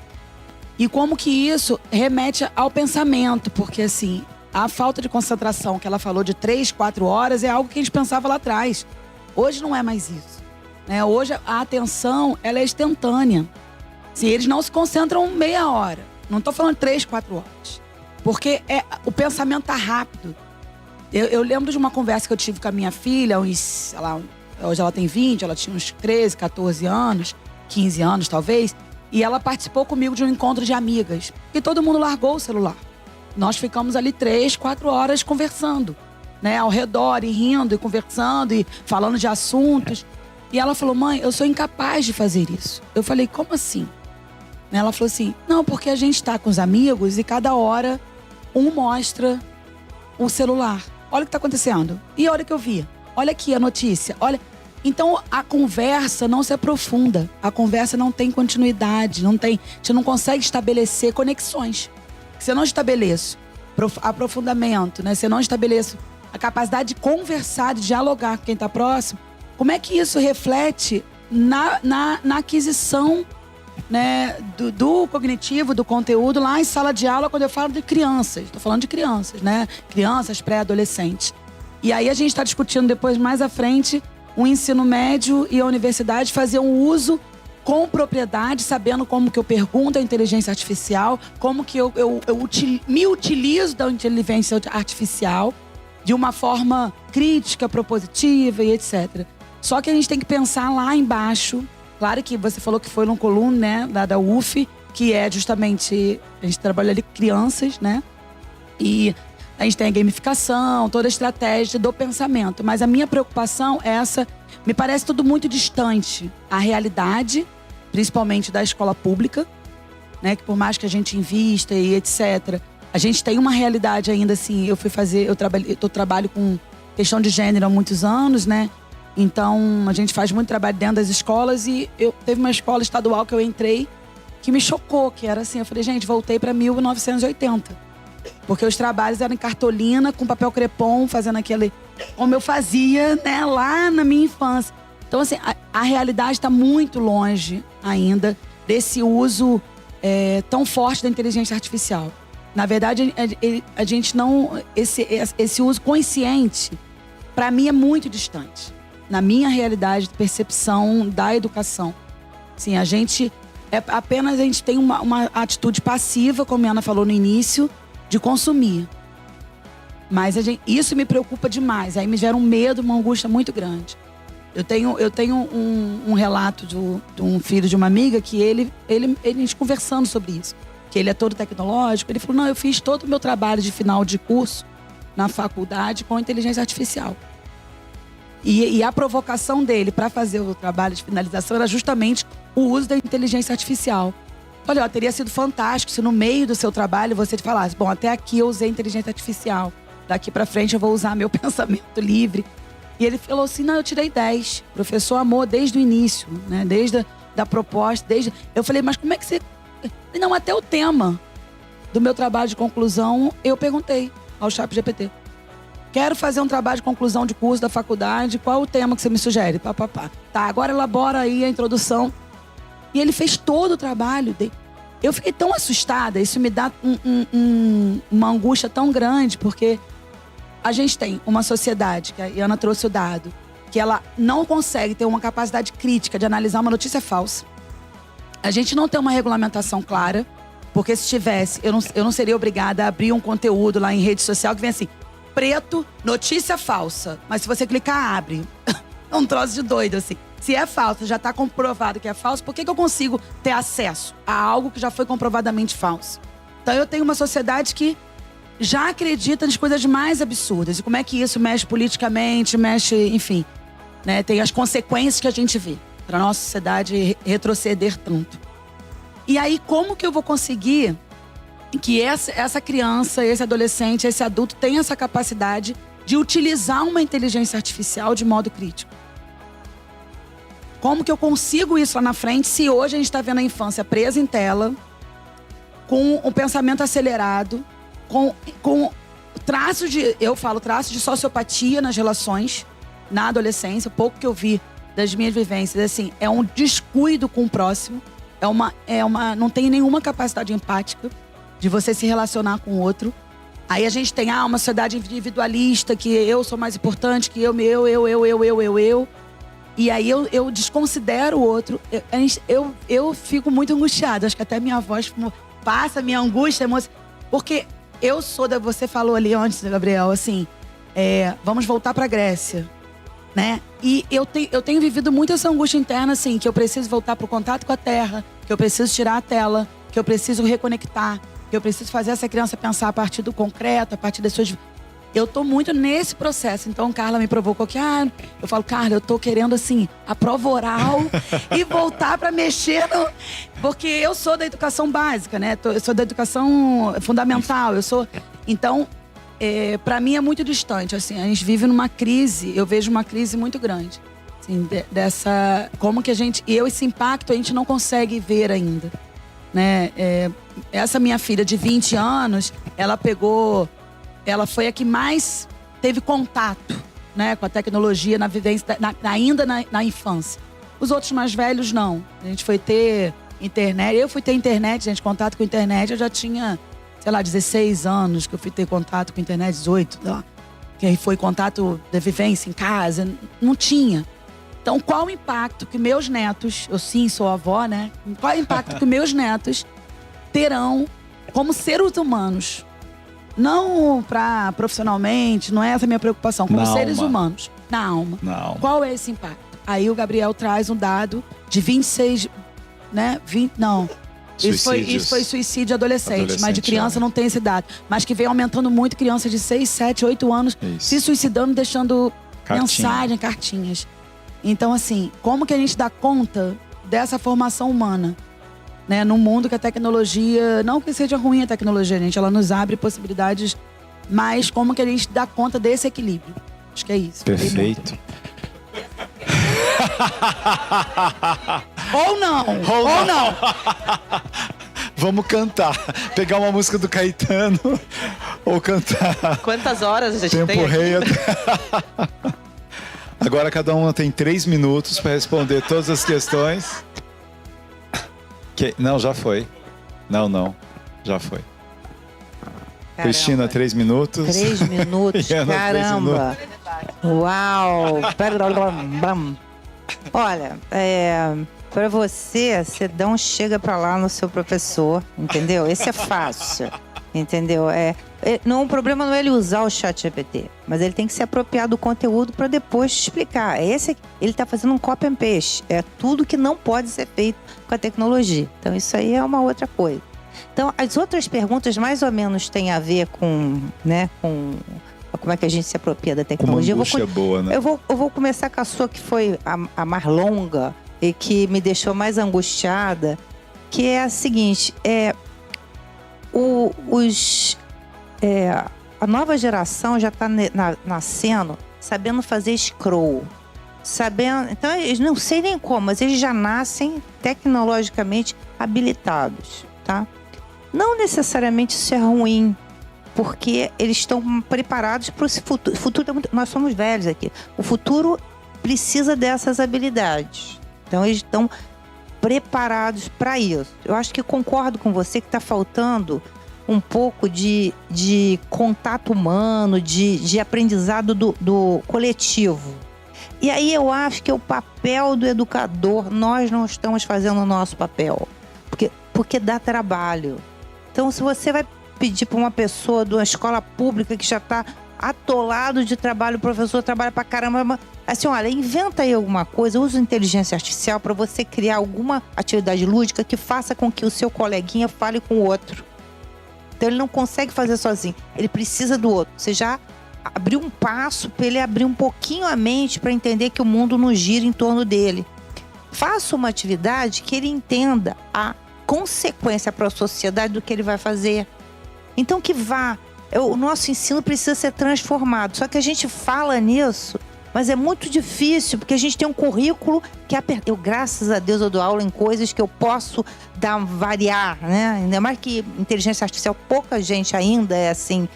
E como que isso remete ao pensamento, porque assim, a falta de concentração que ela falou de 3, 4 horas é algo que a gente pensava lá atrás. Hoje não é mais isso, né? Hoje a atenção, ela é instantânea. Assim, eles não se concentram meia hora. Não estou falando 3, 4 horas. Porque o pensamento tá rápido. Eu lembro de uma conversa que eu tive com a minha filha, sei lá, hoje ela tem 20, ela tinha uns 13, 14 anos, 15 anos talvez. E ela participou comigo de um encontro de amigas. E todo mundo largou o celular. Nós ficamos ali 3, 4 horas conversando, né? Ao redor, e rindo, e conversando, e falando de assuntos. E ela falou, mãe, eu sou incapaz de fazer isso. Eu falei, como assim? Ela falou assim, não, porque a gente tá com os amigos e cada hora um mostra o celular. Olha o que tá acontecendo. E olha o que eu vi. Olha aqui a notícia. Olha. Então a conversa não se aprofunda. A conversa não tem continuidade. A gente não consegue estabelecer conexões. Se eu não estabeleço aprofundamento, né? Se eu não estabeleço a capacidade de conversar, de dialogar com quem está próximo, como é que isso reflete na aquisição, né, do cognitivo, do conteúdo lá em sala de aula, quando eu falo de crianças? Estou falando de crianças, né? Crianças, pré-adolescentes. E aí a gente está discutindo depois, mais à frente, o ensino médio e a universidade fazer um uso com propriedade, sabendo como que eu pergunto a inteligência artificial, como que eu me utilizo da inteligência artificial de uma forma crítica, propositiva e etc. Só que a gente tem que pensar lá embaixo. Claro que você falou que foi num coluna, né, da UF, que é justamente, a gente trabalha ali com crianças, né? E a gente tem a gamificação, toda a estratégia do pensamento. Mas a minha preocupação é essa, me parece tudo muito distante. A realidade, principalmente da escola pública, né, que por mais que a gente invista e etc., a gente tem uma realidade ainda assim. Eu trabalho com questão de gênero há muitos anos, né? Então, a gente faz muito trabalho dentro das escolas e teve uma escola estadual que eu entrei que me chocou, que era assim, eu falei, gente, voltei para 1980. Porque os trabalhos eram em cartolina, com papel crepom, fazendo aquele... como eu fazia, né, lá na minha infância. Então, assim, a realidade está muito longe ainda desse uso tão forte da inteligência artificial. Na verdade, a gente não... Esse uso consciente, para mim, é muito distante. Na minha realidade de percepção da educação. Assim, a gente tem uma atitude passiva, como a Ana falou no início, de consumir. Mas isso me preocupa demais. Aí me gera um medo, uma angústia muito grande. Eu tenho um relato de um filho de uma amiga que a gente conversando sobre isso. Que ele é todo tecnológico. Ele falou, não, eu fiz todo o meu trabalho de final de curso na faculdade com inteligência artificial. E a provocação dele para fazer o trabalho de finalização era justamente o uso da inteligência artificial. Olha, teria sido fantástico se no meio do seu trabalho você falasse, bom, até aqui eu usei inteligência artificial, daqui para frente eu vou usar meu pensamento livre. E ele falou assim, não, eu tirei 10. O professor amou desde o início, né? Desde a proposta, Eu falei, mas como é que você... Não, até o tema do meu trabalho de conclusão, eu perguntei ao ChatGPT. Quero fazer um trabalho de conclusão de curso da faculdade. Qual o tema que você me sugere? Tá, agora elabora aí a introdução. E ele fez todo o trabalho. Eu fiquei tão assustada. Isso me dá uma angústia tão grande. Porque a gente tem uma sociedade, que a Iana trouxe o dado, que ela não consegue ter uma capacidade crítica de analisar uma notícia falsa. A gente não tem uma regulamentação clara. Porque se tivesse, eu não seria obrigada a abrir um conteúdo lá em rede social que vem assim... preto, notícia falsa. Mas se você clicar, abre. É um troço de doido, assim. Se é falso, já está comprovado que é falso, por que eu consigo ter acesso a algo que já foi comprovadamente falso? Então eu tenho uma sociedade que já acredita nas coisas mais absurdas. E como é que isso mexe politicamente, enfim. Né? Tem as consequências que a gente vê para a nossa sociedade retroceder tanto. E aí, como que eu vou conseguir... que essa criança, esse adolescente, esse adulto tenha essa capacidade de utilizar uma inteligência artificial de modo crítico? Como que eu consigo isso lá na frente se hoje a gente está vendo a infância presa em tela, com um pensamento acelerado, com traços de sociopatia nas relações, na adolescência, o pouco que eu vi das minhas vivências, assim, é um descuido com o próximo, não tem nenhuma capacidade empática de você se relacionar com o outro. Aí a gente tem uma sociedade individualista, que eu sou mais importante, que eu. E aí eu desconsidero o outro. Eu fico muito angustiada. Acho que até minha voz passa, minha angústia, emoção. Porque eu sou você falou ali antes, Gabriel, assim, vamos voltar pra Grécia, né? E eu tenho vivido muito essa angústia interna, assim, que eu preciso voltar pro contato com a terra, que eu preciso tirar a tela, que eu preciso reconectar, que eu preciso fazer essa criança pensar a partir do concreto, a partir das suas... eu tô muito nesse processo. Então, Carla me provocou que, eu falo, Carla, eu tô querendo, assim, a prova oral e voltar pra mexer no... Porque eu sou da educação básica, né? Eu sou da educação fundamental, Então, pra mim é muito distante, assim. A gente vive numa crise, eu vejo uma crise muito grande. Assim, dessa... Como que a gente... esse impacto a gente não consegue ver ainda, né? Essa minha filha de 20 anos, ela foi a que mais teve contato, né, com a tecnologia na vivência, ainda na infância. Os outros mais velhos, não. A gente foi ter internet. Eu fui ter internet, gente, contato com internet. Eu já tinha, 16 anos que eu fui ter contato com internet, 18, sei lá. Que aí foi contato da vivência em casa. Não tinha. Então, qual o impacto que meus netos, eu sim sou avó, né? Qual o impacto que meus netos terão como seres humanos? Não profissionalmente, não é essa a minha preocupação. Como seres humanos, na alma. Qual é esse impacto? Aí o Gabriel traz um dado de 26, né? Isso foi suicídio adolescente, mas de criança não tem esse dado. Mas que vem aumentando muito, criança de 6, 7, 8 anos se suicidando, deixando mensagem, cartinhas. Então, assim, como que a gente dá conta dessa formação humana? Né, num mundo que a tecnologia, não que seja ruim a tecnologia, gente, ela nos abre possibilidades, mas como que a gente dá conta desse equilíbrio? Acho que é isso. Perfeito. Ou não. Vamos cantar. Pegar uma música do Caetano ou cantar. Quantas horas a gente Tempo tem Rei. Agora cada uma tem 3 minutos para responder todas as questões. Não, já foi. Não, já foi. Caramba. Cristina, 3 minutos. 3 minutos, caramba. 3 minutos. Uau. Olha, pra você dá um chega pra lá no seu professor, entendeu? Esse é fácil, entendeu? Não, o problema não é ele usar o ChatGPT, mas ele tem que se apropriar do conteúdo para depois te explicar. Ele tá fazendo um copy and paste. É tudo que não pode ser feito com a tecnologia. Então isso aí é uma outra coisa. Então as outras perguntas mais ou menos têm a ver com, né, com como é que a gente se apropria da tecnologia. Uma angústia boa, né? Eu vou começar com a sua, que foi a mais longa e que me deixou mais angustiada, que é a seguinte, a nova geração já está nascendo sabendo fazer scroll. Então, eles não sei nem como, mas eles já nascem tecnologicamente habilitados, tá? Não necessariamente isso é ruim, porque eles estão preparados para esse futuro. O futuro é muito... Nós somos velhos aqui. O futuro precisa dessas habilidades. Então, eles estão preparados para isso. Eu acho que concordo com você que está faltando um pouco de contato humano, de aprendizado do coletivo. E aí eu acho que é o papel do educador, nós não estamos fazendo o nosso papel, porque dá trabalho. Então, se você vai pedir para uma pessoa de uma escola pública que já está atolado de trabalho, o professor trabalha pra caramba, assim, olha, inventa aí alguma coisa, usa inteligência artificial para você criar alguma atividade lúdica que faça com que o seu coleguinha fale com o outro. Então ele não consegue fazer sozinho, ele precisa do outro. Você já abriu um passo para ele abrir um pouquinho a mente para entender que o mundo não gira em torno dele. Faça uma atividade que ele entenda a consequência para a sociedade do que ele vai fazer. Então que vá. O nosso ensino precisa ser transformado. Só que a gente fala nisso, mas é muito difícil, porque a gente tem um currículo que eu, graças a Deus, eu dou aula em coisas que eu posso variar, né? Ainda mais que inteligência artificial, pouca gente ainda é assim,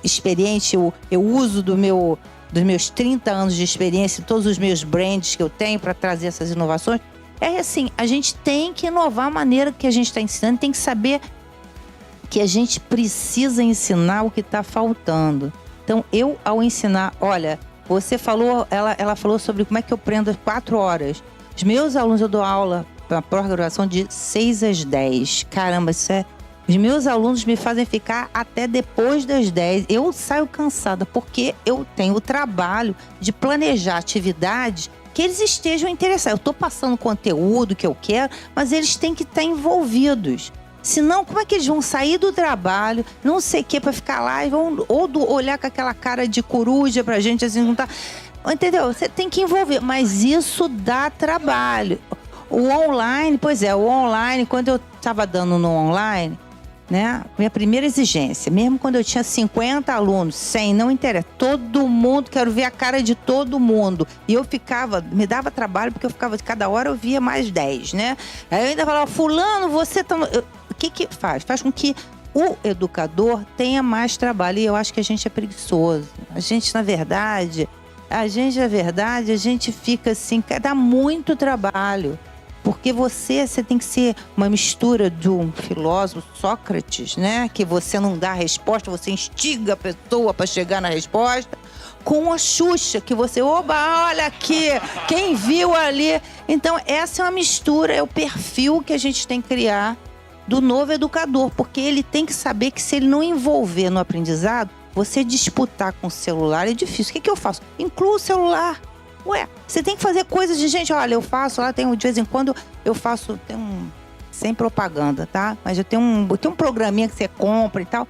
experiente. Eu uso dos meus 30 anos de experiência, todos os meus brands que eu tenho para trazer essas inovações. É assim, a gente tem que inovar a maneira que a gente está ensinando, tem que saber que a gente precisa ensinar o que está faltando. Então, eu, ao ensinar, olha, você falou, ela falou sobre como é que eu prendo 4 horas. Os meus alunos, eu dou aula para pós-graduação de 6 às 10. Caramba, isso é... Os meus alunos me fazem ficar até depois das 10. Eu saio cansada, porque eu tenho o trabalho de planejar atividades que eles estejam interessados. Eu estou passando conteúdo que eu quero, mas eles têm que estar envolvidos. Senão, como é que eles vão sair do trabalho, não sei o que, pra ficar lá e vão olhar com aquela cara de coruja pra gente, assim, não tá... Entendeu? Você tem que envolver, mas isso dá trabalho. O online, o online, quando eu estava dando no online, né? Minha primeira exigência, mesmo quando eu tinha 50 alunos, 100, não interessa, todo mundo, quero ver a cara de todo mundo. E eu me dava trabalho, porque eu ficava, de cada hora eu via mais 10, né? Aí eu ainda falava, fulano, você tá... O que faz? Faz com que o educador tenha mais trabalho. E eu acho que a gente é preguiçoso. A gente, na verdade, a gente fica assim, dá muito trabalho. Porque você tem que ser uma mistura de um filósofo, Sócrates, né? Que você não dá a resposta, você instiga a pessoa para chegar na resposta. Com a Xuxa, que você, oba, olha aqui, quem viu ali. Então, essa é uma mistura, é o perfil que a gente tem que criar do novo educador. Porque ele tem que saber que se ele não envolver no aprendizado, você disputar com o celular é difícil. O que eu faço? Incluo o celular. Ué, você tem que fazer coisas de gente. Olha, eu faço lá, de vez em quando eu faço, sem propaganda, tá? Mas eu tenho um programinha que você compra e tal.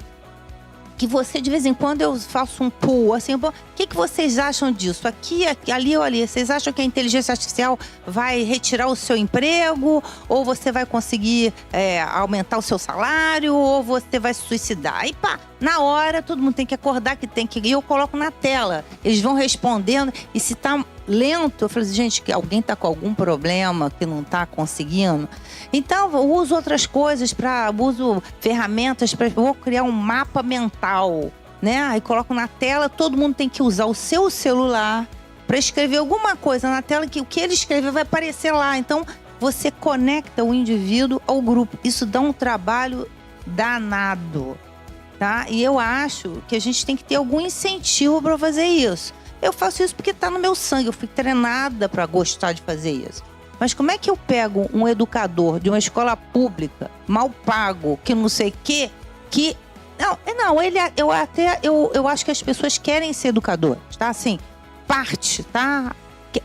Que você, de vez em quando, eu faço um pool, assim, o que vocês acham disso? Aqui, ali ou ali? Vocês acham que a inteligência artificial vai retirar o seu emprego? Ou você vai conseguir aumentar o seu salário? Ou você vai se suicidar? Aí, pá, na hora, todo mundo tem que acordar e eu coloco na tela. Eles vão respondendo, e se tá lento, eu falo assim, gente, que alguém tá com algum problema, que não tá conseguindo. Então, eu uso outras coisas, uso ferramentas, vou criar um mapa mental, né? Aí coloco na tela, todo mundo tem que usar o seu celular para escrever alguma coisa na tela, que o que ele escrever vai aparecer lá. Então, você conecta o indivíduo ao grupo. Isso dá um trabalho danado, tá? E eu acho que a gente tem que ter algum incentivo para fazer isso. Eu faço isso porque tá no meu sangue, eu fui treinada para gostar de fazer isso. Mas como é que eu pego um educador de uma escola pública, mal pago, que não sei o quê, que... Eu acho que as pessoas querem ser educadoras, tá? Assim, parte, tá?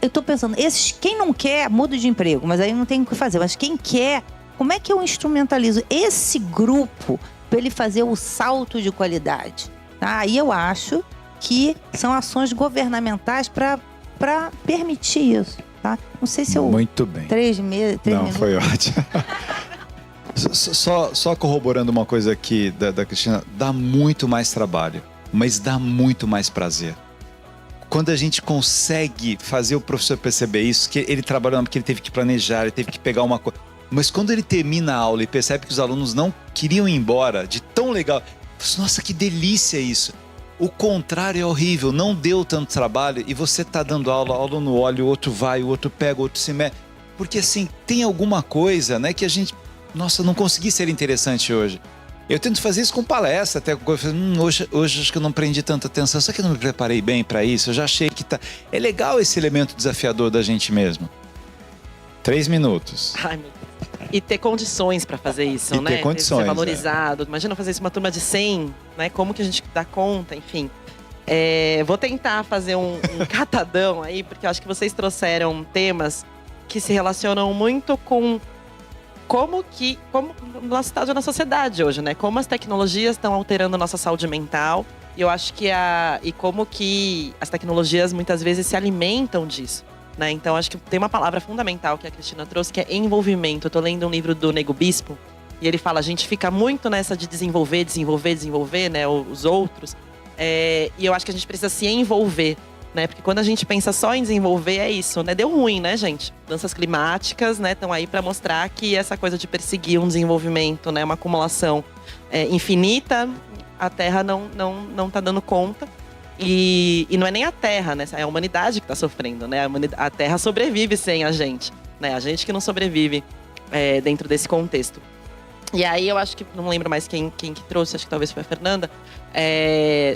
Eu tô pensando, quem não quer, muda de emprego, mas aí não tem o que fazer. Mas quem quer, como é que eu instrumentalizo esse grupo para ele fazer o salto de qualidade? Tá? Aí eu acho que são ações governamentais para permitir isso. Tá? Não sei se eu... Muito bem. 3 minutos. Foi ótimo. Só corroborando uma coisa aqui da Cristina, dá muito mais trabalho, mas dá muito mais prazer. Quando a gente consegue fazer o professor perceber isso, que ele trabalhou porque ele teve que planejar, ele teve que pegar uma coisa. Mas quando ele termina a aula e percebe que os alunos não queriam ir embora, de tão legal, nossa, que delícia isso. O contrário é horrível, não deu tanto trabalho e você tá dando aula, o aluno olha, o outro vai, o outro pega, o outro se mete. Porque assim, tem alguma coisa, né, que a gente... Nossa, não consegui ser interessante hoje. Eu tento fazer isso com palestra, até hoje acho que eu não prendi tanta atenção, só que eu não me preparei bem para isso, eu já achei que tá... É legal esse elemento desafiador da gente mesmo. 3 minutos. Ai, meu Deus. E ter condições para fazer isso, e né? Ter condições, ser valorizado. Imagina fazer isso uma turma de 100, né? Como que a gente dá conta, enfim. Vou tentar fazer um catadão aí, porque eu acho que vocês trouxeram temas que se relacionam muito com como o nosso estado na sociedade hoje, né? Como as tecnologias estão alterando a nossa saúde mental. E eu acho que e como que as tecnologias muitas vezes se alimentam disso. Né? Então, acho que tem uma palavra fundamental que a Cristina trouxe, que é envolvimento. Eu tô lendo um livro do Nego Bispo, e ele fala, a gente fica muito nessa de desenvolver, né? Os outros. E eu acho que a gente precisa se envolver, né? Porque quando a gente pensa só em desenvolver, é isso, né? Deu ruim, né, gente? Mudanças climáticas, né? Estão aí para mostrar que essa coisa de perseguir um desenvolvimento, né? Uma acumulação infinita, a Terra não tá dando conta. E não é nem a Terra, né? É a humanidade que está sofrendo, né? A Terra sobrevive sem a gente, né? A gente que não sobrevive dentro desse contexto. E aí eu acho que, não lembro mais quem que trouxe, acho que talvez foi a Fernanda,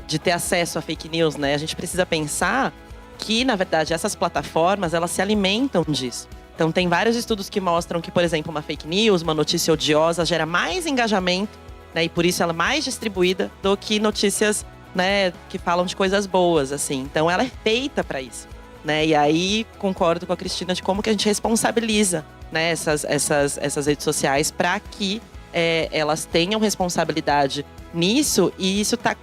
de ter acesso a fake news, né? A gente precisa pensar que, na verdade, essas plataformas, elas se alimentam disso. Então tem vários estudos que mostram que, por exemplo, uma fake news, uma notícia odiosa, gera mais engajamento, né? E por isso ela é mais distribuída do que notícias, né, que falam de coisas boas, assim. Então ela é feita para isso, né? E aí concordo com a Cristina de como que a gente responsabiliza, né, essas redes sociais para que elas tenham responsabilidade nisso, e isso está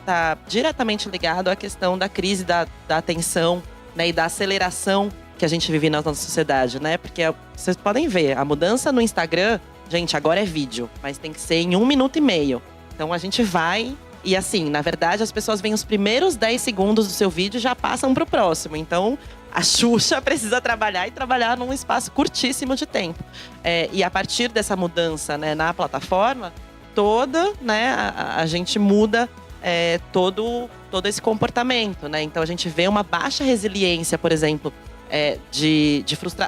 tá diretamente ligado à questão da crise da atenção, né, e da aceleração que a gente vive na nossa sociedade, né? Porque vocês podem ver, a mudança no Instagram, gente, agora é vídeo, mas tem que ser em 1 minuto e meio. Então a gente vai e assim, na verdade, as pessoas veem os primeiros 10 segundos do seu vídeo e já passam pro próximo. Então a Xuxa precisa trabalhar num espaço curtíssimo de tempo. E a partir dessa mudança, né, na plataforma toda, né, a gente muda todo esse comportamento, né? Então a gente vê uma baixa resiliência, por exemplo,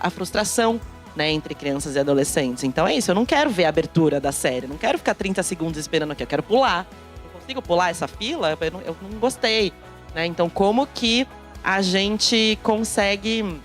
a frustração, né, entre crianças e adolescentes. Então é isso, eu não quero ver a abertura da série, não quero ficar 30 segundos esperando aqui, eu quero pular. Eu consigo pular essa fila? Eu não gostei, né? Então como que a gente consegue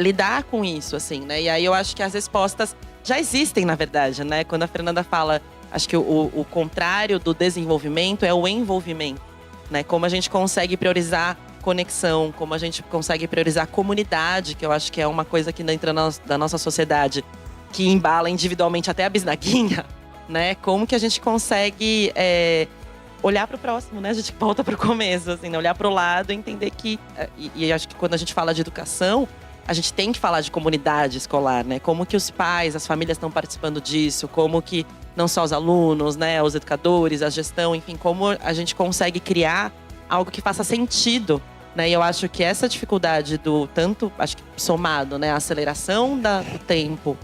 lidar com isso, assim, né? E aí eu acho que as respostas já existem, na verdade, né? Quando a Fernanda fala, acho que o contrário do desenvolvimento é o envolvimento, né? Como a gente consegue priorizar conexão, como a gente consegue priorizar comunidade, que eu acho que é uma coisa que dentro da nossa sociedade que embala individualmente até a bisnaguinha, né? Como que a gente consegue olhar para o próximo, né? A gente volta para o começo, assim, né? Olhar para o lado e entender que… E acho que quando a gente fala de educação, a gente tem que falar de comunidade escolar, né? Como que os pais, as famílias estão participando disso, como que não só os alunos, né? Os educadores, a gestão, enfim, como a gente consegue criar algo que faça sentido, né? E eu acho que essa dificuldade acho que somado, né? A aceleração do tempo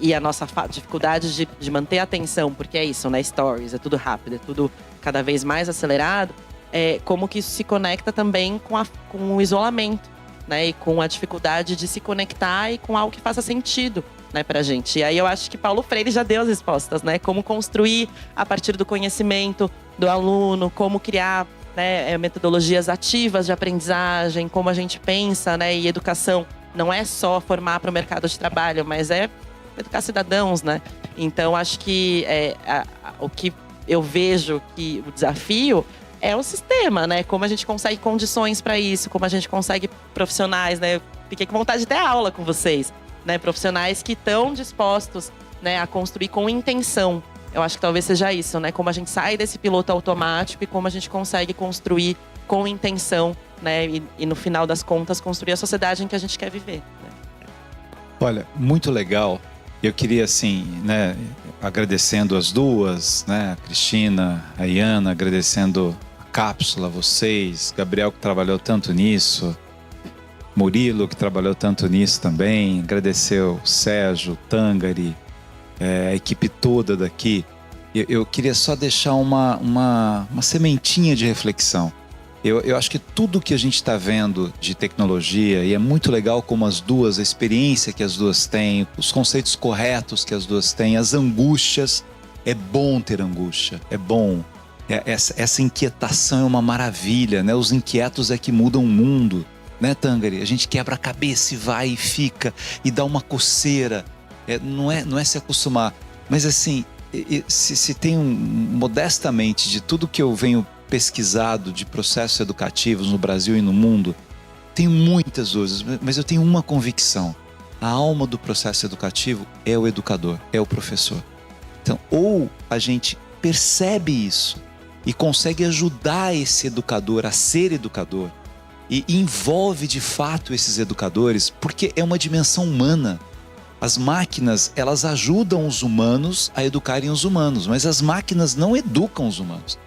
e a nossa dificuldade de manter a atenção, porque é isso, né? Stories, é tudo rápido, é tudo cada vez mais acelerado. Como que isso se conecta também com o isolamento, né? E com a dificuldade de se conectar e com algo que faça sentido, né, pra gente. E aí eu acho que Paulo Freire já deu as respostas, né? Como construir a partir do conhecimento do aluno, como criar, né, metodologias ativas de aprendizagem, como a gente pensa, né? E educação não é só formar para o mercado de trabalho, mas é educar cidadãos, né? Então acho que o que eu vejo que o desafio é o sistema, né? Como a gente consegue condições para isso, como a gente consegue profissionais, né? Eu fiquei com vontade de ter aula com vocês, né? Profissionais que estão dispostos, né, a construir com intenção. Eu acho que talvez seja isso, né? Como a gente sai desse piloto automático e como a gente consegue construir com intenção, né? E no final das contas, construir a sociedade em que a gente quer viver, né? Olha, muito legal. Eu queria, assim, né, agradecendo as duas, né? A Cristina, a Iana, agradecendo a cápsula, vocês, Gabriel, que trabalhou tanto nisso, Murilo, que trabalhou tanto nisso também, agradecer o Sérgio, o Tangari, a equipe toda daqui. Eu queria só deixar uma sementinha de reflexão. Eu acho que tudo que a gente está vendo de tecnologia, e é muito legal como as duas, a experiência que as duas têm, os conceitos corretos que as duas têm, as angústias, é bom ter angústia, é bom. Essa inquietação é uma maravilha, né? Os inquietos é que mudam o mundo, né, Tangari? A gente quebra a cabeça e vai e fica, e dá uma coceira. Não é se acostumar, mas assim, se tem modestamente de tudo que eu venho pesquisado de processos educativos no Brasil e no mundo, tenho muitas dúvidas, mas eu tenho uma convicção: a alma do processo educativo é o educador, é o professor. Então, ou a gente percebe isso e consegue ajudar esse educador a ser educador e envolve de fato esses educadores, porque é uma dimensão humana. As máquinas, elas ajudam os humanos a educarem os humanos, mas as máquinas não educam os humanos.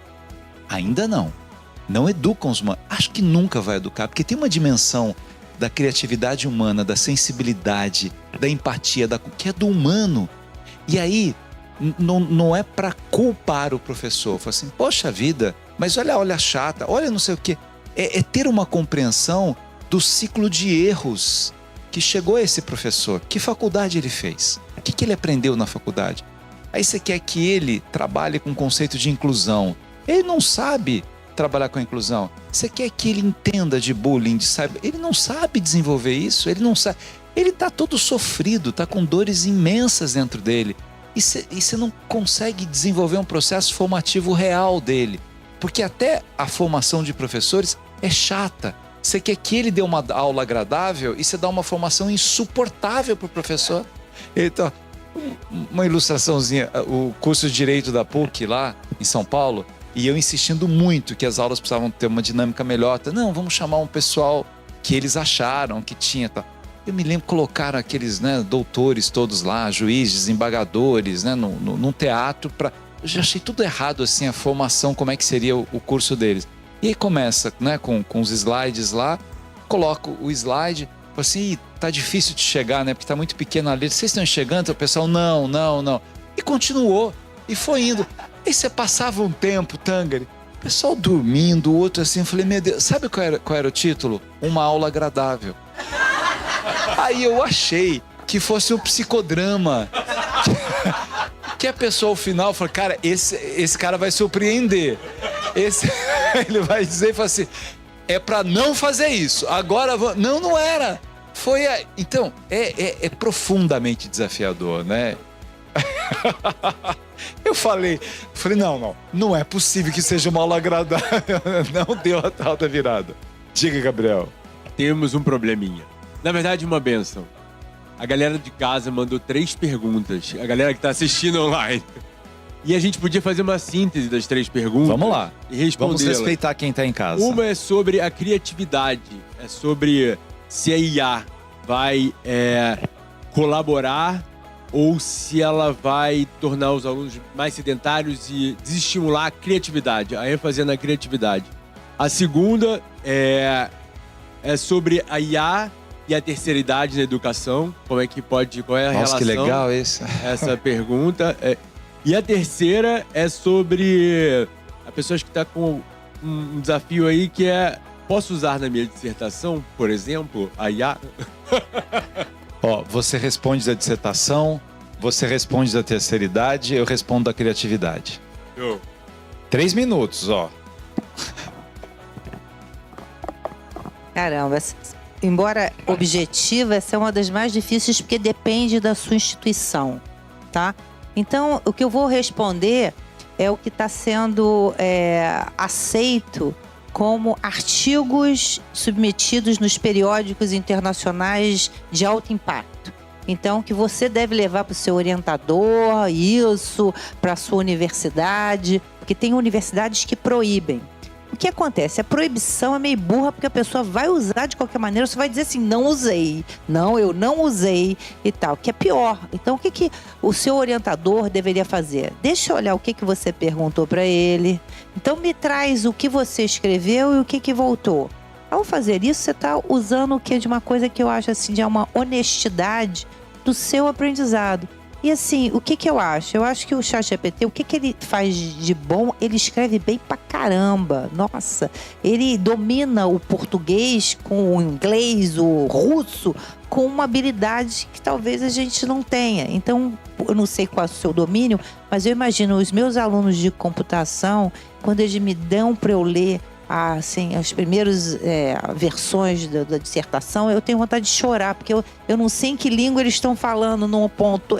Ainda não. Não educam os humanos. Acho que nunca vai educar, porque tem uma dimensão da criatividade humana, da sensibilidade, da empatia, que é do humano. E aí, não é para culpar o professor. Fala assim, poxa vida, mas olha chata, olha não sei o quê. É ter uma compreensão do ciclo de erros que chegou a esse professor. Que faculdade ele fez? O que ele aprendeu na faculdade? Aí você quer que ele trabalhe com o conceito de inclusão. Ele não sabe trabalhar com a inclusão. Você quer que ele entenda de bullying, ele não sabe desenvolver isso, ele não sabe. Ele está todo sofrido, está com dores imensas dentro dele. E você não consegue desenvolver um processo formativo real dele. Porque até a formação de professores é chata. Você quer que ele dê uma aula agradável e você dá uma formação insuportável para o professor. Então, uma ilustraçãozinha. O curso de Direito da PUC lá em São Paulo, e eu insistindo muito que as aulas precisavam ter uma dinâmica melhor. Não, vamos chamar um pessoal que eles acharam que tinha. Tá. Eu me lembro que colocaram aqueles, né, doutores todos lá, juízes, desembargadores, né, num teatro. Eu já achei tudo errado, assim, a formação, como é que seria o curso deles. E aí começa, né, com os slides lá, coloco o slide, falo assim, tá difícil de chegar, né, porque tá muito pequena a letra. Vocês estão enxergando? O pessoal, não. E continuou, e foi indo. Aí você passava um tempo, Tangari, o pessoal dormindo, o outro assim, eu falei, meu Deus, sabe qual era o título? Uma aula agradável. Aí eu achei que fosse um psicodrama. Que a pessoa ao final falou, cara, esse cara vai surpreender. Ele vai dizer, fala assim, é pra não fazer isso. Agora, não era. Então, é profundamente desafiador, né? Eu falei, não é possível que seja uma aula agradável. Não deu a tal da virada. Diga, Gabriel. Temos um probleminha. Na verdade, uma bênção. A galera de casa mandou 3 perguntas. A galera que tá assistindo online. E a gente podia fazer uma síntese das 3 perguntas. Vamos lá. E respondê-las. Vamos respeitar quem tá em casa. Uma é sobre a criatividade. É sobre se a IA vai colaborar ou se ela vai tornar os alunos mais sedentários e desestimular a criatividade, a ênfase na criatividade. A segunda é sobre a IA e a terceira idade na educação. Qual é a relação? Nossa, que legal esse. Essa pergunta. E a terceira é sobre a pessoa que está com um desafio aí que é: posso usar na minha dissertação, por exemplo, a IA? Ó, você responde da dissertação, você responde da terceira idade, eu respondo da criatividade. 3 minutos, ó. Caramba, embora objetiva, essa é uma das mais difíceis porque depende da sua instituição, tá? Então, o que eu vou responder é o que está sendo aceito como artigos submetidos nos periódicos internacionais de alto impacto. Então, que você deve levar para o seu orientador, isso, para a sua universidade, porque tem universidades que proíbem. O que acontece? A proibição é meio burra porque a pessoa vai usar de qualquer maneira, você vai dizer assim, não usei, não, eu não usei e tal, que é pior. Então, o que o seu orientador deveria fazer? Deixa eu olhar o que você perguntou para ele. Então, me traz o que você escreveu e o que voltou. Ao fazer isso, você está usando o que de uma coisa que eu acho assim, de uma honestidade do seu aprendizado. E assim, o que eu acho? Eu acho que o ChatGPT, o que ele faz de bom? Ele escreve bem pra caramba. Nossa, ele domina o português com o inglês, o russo, com uma habilidade que talvez a gente não tenha. Então, eu não sei qual é o seu domínio, mas eu imagino os meus alunos de computação, quando eles me dão para eu ler assim, as primeiras versões da dissertação, eu tenho vontade de chorar, porque eu não sei em que língua eles estão falando num ponto.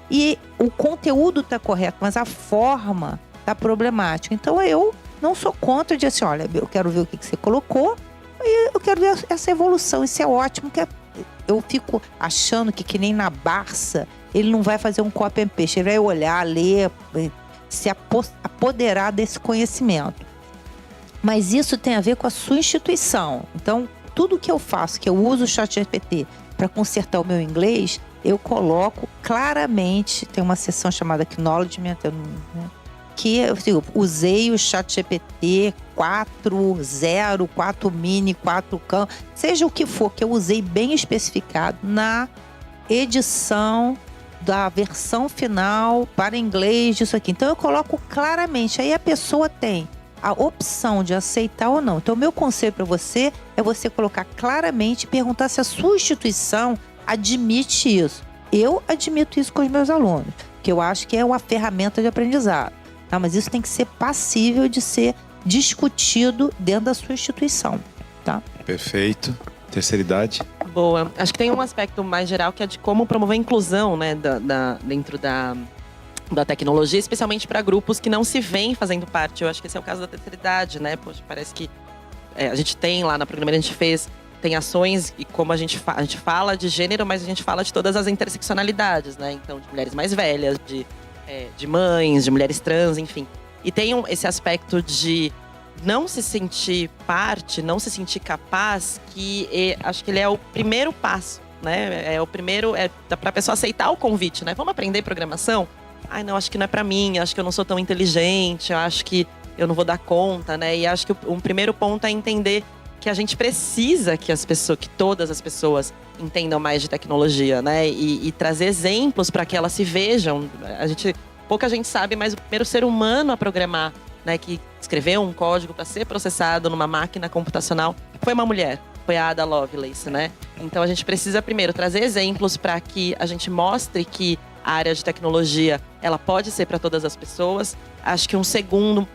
E o conteúdo está correto, mas a forma está problemática. Então eu não sou contra de assim, olha, eu quero ver o que você colocou e eu quero ver essa evolução. Isso é ótimo, que eu fico achando que nem na Barça, ele não vai fazer um copy and paste, ele vai olhar, ler, se apoderar desse conhecimento. Mas isso tem a ver com a sua instituição. Então, tudo que eu faço, que eu uso o ChatGPT para consertar o meu inglês, eu coloco claramente, tem uma seção chamada Acknowledgement, que eu digo, usei o ChatGPT 4.0, 4 mini, 4 cam, seja o que for, que eu usei bem especificado na edição da versão final para inglês disso aqui. Então, eu coloco claramente, aí a pessoa tem a opção de aceitar ou não. Então, o meu conselho para você é você colocar claramente e perguntar se a sua instituição admite isso. Eu admito isso com os meus alunos, que eu acho que é uma ferramenta de aprendizado. Tá? Mas isso tem que ser passível de ser discutido dentro da sua instituição. Tá? Perfeito. Terceira idade. Boa. Acho que tem um aspecto mais geral que é de como promover a inclusão, né, dentro da tecnologia, especialmente para grupos que não se veem fazendo parte. Eu acho que esse é o caso da terceira idade, né? Poxa, parece que a gente tem lá na programação, a gente fez tem ações, e como a gente fala de gênero, mas a gente fala de todas as interseccionalidades, né? Então, de mulheres mais velhas, de mães, de mulheres trans, enfim. E tem esse aspecto de não se sentir parte, não se sentir capaz, que acho que ele é o primeiro passo, né? É o primeiro, para a pessoa aceitar o convite, né? Vamos aprender programação? Ai, não, acho que não é para mim, acho que eu não sou tão inteligente, acho que eu não vou dar conta, né? E acho que um primeiro ponto é entender que a gente precisa que todas as pessoas entendam mais de tecnologia, né? E trazer exemplos para que elas se vejam. Pouca gente sabe, mas o primeiro ser humano a programar, né, que escreveu um código para ser processado numa máquina computacional, foi uma mulher, foi a Ada Lovelace, né? Então a gente precisa primeiro trazer exemplos para que a gente mostre que a área de tecnologia, ela pode ser para todas as pessoas. Acho que um segundo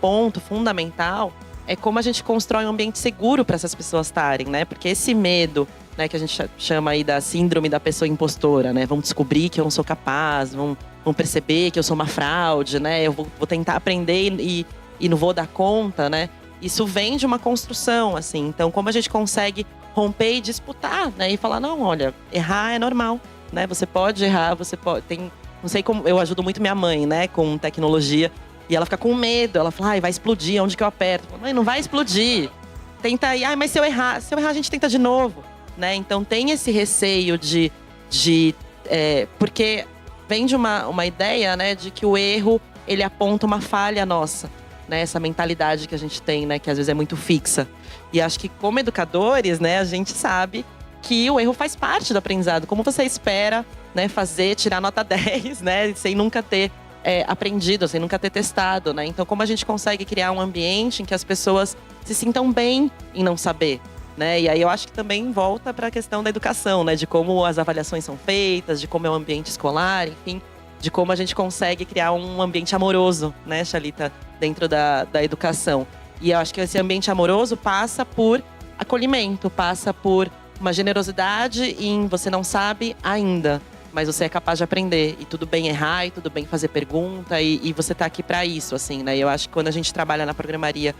ponto fundamental é como a gente constrói um ambiente seguro para essas pessoas estarem, né? Porque esse medo, né, que a gente chama aí da síndrome da pessoa impostora, né? Vão descobrir que eu não sou capaz, vão perceber que eu sou uma fraude, né? Eu vou tentar aprender e não vou dar conta, né? Isso vem de uma construção, assim. Então, como a gente consegue romper e disputar, né? E falar, não, olha, errar é normal, né? Você pode errar, você pode... Não sei como... Eu ajudo muito minha mãe, né? Com tecnologia. E ela fica com medo. Ela fala, vai explodir, onde que eu aperto? Mãe, não vai explodir. Tenta aí. Mas se eu errar a gente tenta de novo, né? Então, tem esse receio porque vem de uma ideia, né? De que o erro, ele aponta uma falha nossa. Né, essa mentalidade que a gente tem, né, que às vezes é muito fixa. E acho que como educadores, né, a gente sabe que o erro faz parte do aprendizado. Como você espera, né, tirar nota 10, né, sem nunca ter aprendido, sem nunca ter testado, né? Então, como a gente consegue criar um ambiente em que as pessoas se sintam bem em não saber, né? E aí eu acho que também volta para a questão da educação, né, de como as avaliações são feitas, de como é o ambiente escolar, enfim, de como a gente consegue criar um ambiente amoroso, né, Chalita, dentro da educação. E eu acho que esse ambiente amoroso passa por acolhimento, passa por uma generosidade em você não sabe ainda, mas você é capaz de aprender. E tudo bem errar, e tudo bem fazer pergunta, e você tá aqui para isso, assim, né? E eu acho que quando a gente trabalha na programaria,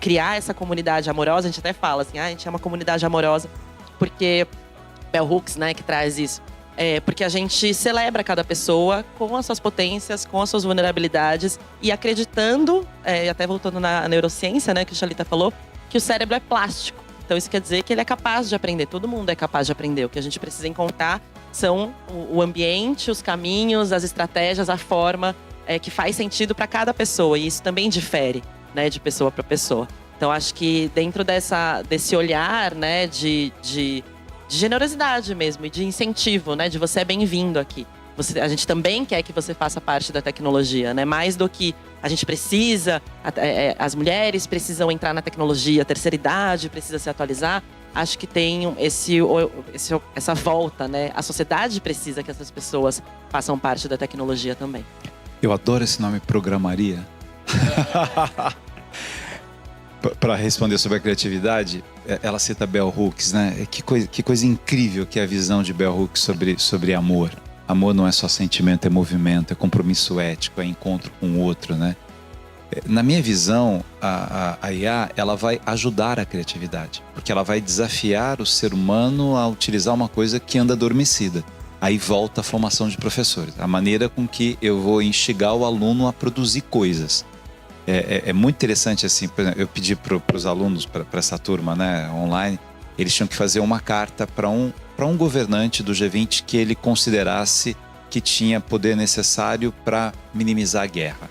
criar essa comunidade amorosa, a gente até fala assim, a gente é uma comunidade amorosa, porque Bell Hooks, né, que traz isso. Porque a gente celebra cada pessoa com as suas potências, com as suas vulnerabilidades e acreditando, até voltando na neurociência, né, que o Chalita falou, que o cérebro é plástico. Então isso quer dizer que ele é capaz de aprender, todo mundo é capaz de aprender. O que a gente precisa encontrar são o ambiente, os caminhos, as estratégias, a forma que faz sentido para cada pessoa. E isso também difere, né, de pessoa para pessoa. Então acho que dentro desse olhar, né, de generosidade mesmo e de incentivo, né? De você é bem-vindo aqui. A gente também quer que você faça parte da tecnologia, né? Mais do que a gente precisa, as mulheres precisam entrar na tecnologia, a terceira idade precisa se atualizar. Acho que tem essa volta, né? A sociedade precisa que essas pessoas façam parte da tecnologia também. Eu adoro esse nome, programaria. Para responder sobre a criatividade, ela cita Bell Hooks, né? Que coisa incrível que é a visão de Bell Hooks sobre amor. Amor não é só sentimento, é movimento, é compromisso ético, é encontro com o outro, né? Na minha visão, a IA, ela vai ajudar a criatividade, porque ela vai desafiar o ser humano a utilizar uma coisa que anda adormecida. Aí volta a formação de professores, a maneira com que eu vou instigar o aluno a produzir coisas. É muito interessante, assim, por exemplo, eu pedi para os alunos, para essa turma, né, online, eles tinham que fazer uma carta para um governante do G20 que ele considerasse que tinha poder necessário para minimizar a guerra.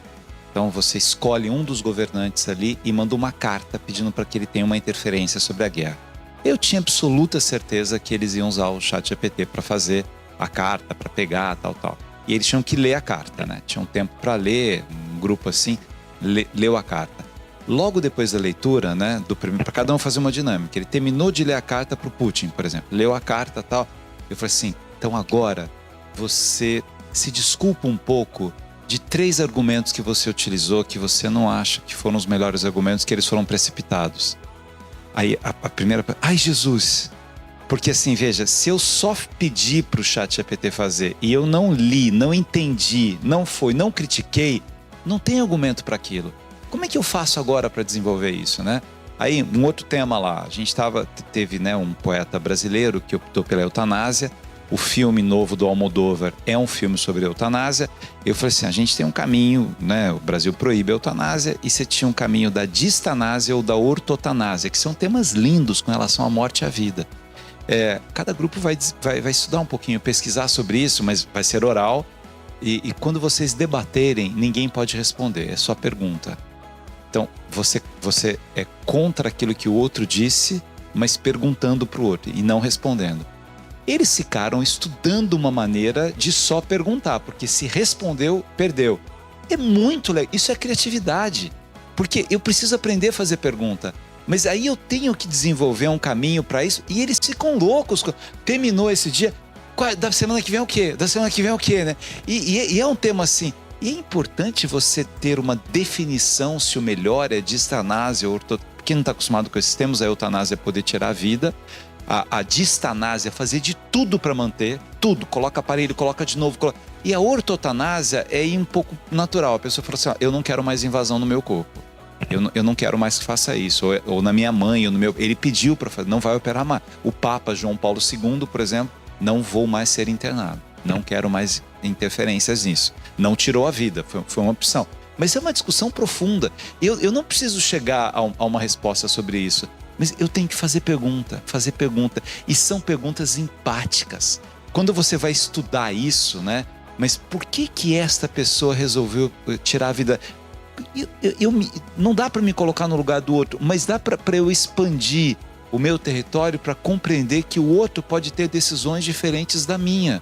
Então você escolhe um dos governantes ali e manda uma carta pedindo para que ele tenha uma interferência sobre a guerra. Eu tinha absoluta certeza que eles iam usar o ChatGPT para fazer a carta, para pegar, tal. E eles tinham que ler a carta, né? Tinham tempo para ler, um grupo assim, leu a carta. Logo depois da leitura, né, para cada um fazer uma dinâmica, ele terminou de ler a carta para o Putin, por exemplo, leu a carta e tal. Eu falei assim, então agora você se desculpa um pouco de 3 argumentos que você utilizou que você não acha que foram os melhores argumentos, que eles foram precipitados. Aí a primeira, ai Jesus, porque assim, veja, se eu só pedir para o ChatGPT fazer e eu não li, não entendi, não critiquei, não tem argumento para aquilo. Como é que eu faço agora para desenvolver isso, né? Aí, um outro tema lá, a gente teve, né, um poeta brasileiro que optou pela eutanásia. O filme novo do Almodóvar é um filme sobre eutanásia. Eu falei assim, a gente tem um caminho, né, o Brasil proíbe a eutanásia, e você tinha um caminho da distanásia ou da ortotanásia, que são temas lindos com relação à morte e à vida. Cada grupo vai estudar um pouquinho, pesquisar sobre isso, mas vai ser oral. E quando vocês debaterem, ninguém pode responder, é só pergunta. Então, você é contra aquilo que o outro disse, mas perguntando para o outro e não respondendo. Eles ficaram estudando uma maneira de só perguntar, porque se respondeu, perdeu. É muito legal, isso é criatividade, porque eu preciso aprender a fazer pergunta, mas aí eu tenho que desenvolver um caminho para isso, e eles ficam loucos. Terminou esse dia, da semana que vem é o quê? Da semana que vem é o quê, né? E é um tema assim. E é importante você ter uma definição se o melhor é distanásia ou ortotanásia. Quem não está acostumado com esses termos, a eutanásia é poder tirar a vida. A distanásia é fazer de tudo para manter, tudo. Coloca aparelho, coloca de novo. E a ortotanásia é ir um pouco natural. A pessoa fala assim, eu não quero mais invasão no meu corpo. Eu não quero mais que faça isso. Ou na minha mãe, ou no meu... Ele pediu para fazer, não vai operar mais. O Papa João Paulo II, por exemplo, não vou mais ser internado. Não quero mais interferências nisso. Não tirou a vida, foi uma opção. Mas é uma discussão profunda. Eu não preciso chegar a uma resposta sobre isso. Mas eu tenho que fazer pergunta. E são perguntas empáticas. Quando você vai estudar isso, né? Mas por que esta pessoa resolveu tirar a vida? Não dá para me colocar no lugar do outro, mas dá para eu expandir o meu território para compreender que o outro pode ter decisões diferentes da minha.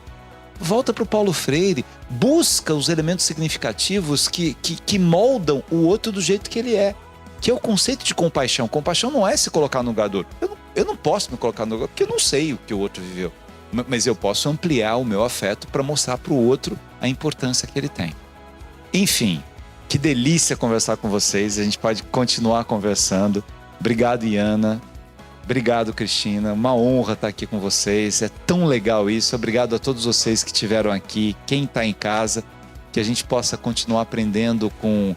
Volta para o Paulo Freire, busca os elementos significativos que moldam o outro do jeito que ele é, que é o conceito de compaixão. Compaixão não é se colocar no lugar do outro. Eu não posso me colocar no lugar, porque eu não sei o que o outro viveu, mas eu posso ampliar o meu afeto para mostrar para o outro a importância que ele tem. Enfim, que delícia conversar com vocês, a gente pode continuar conversando. Obrigado, Iana. Obrigado, Cristina. Uma honra estar aqui com vocês. É tão legal isso. Obrigado a todos vocês que estiveram aqui, quem está em casa, que a gente possa continuar aprendendo com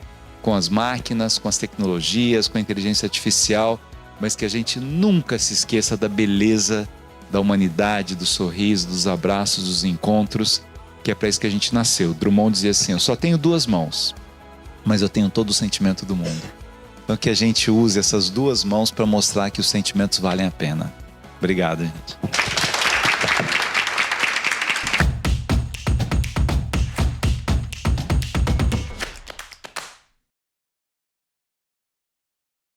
as máquinas, com as tecnologias, com a inteligência artificial, mas que a gente nunca se esqueça da beleza da humanidade, do sorriso, dos abraços, dos encontros, que é para isso que a gente nasceu. Drummond dizia assim, eu só tenho 2 mãos, mas eu tenho todo o sentimento do mundo. Então que a gente use essas 2 mãos para mostrar que os sentimentos valem a pena. Obrigado, gente.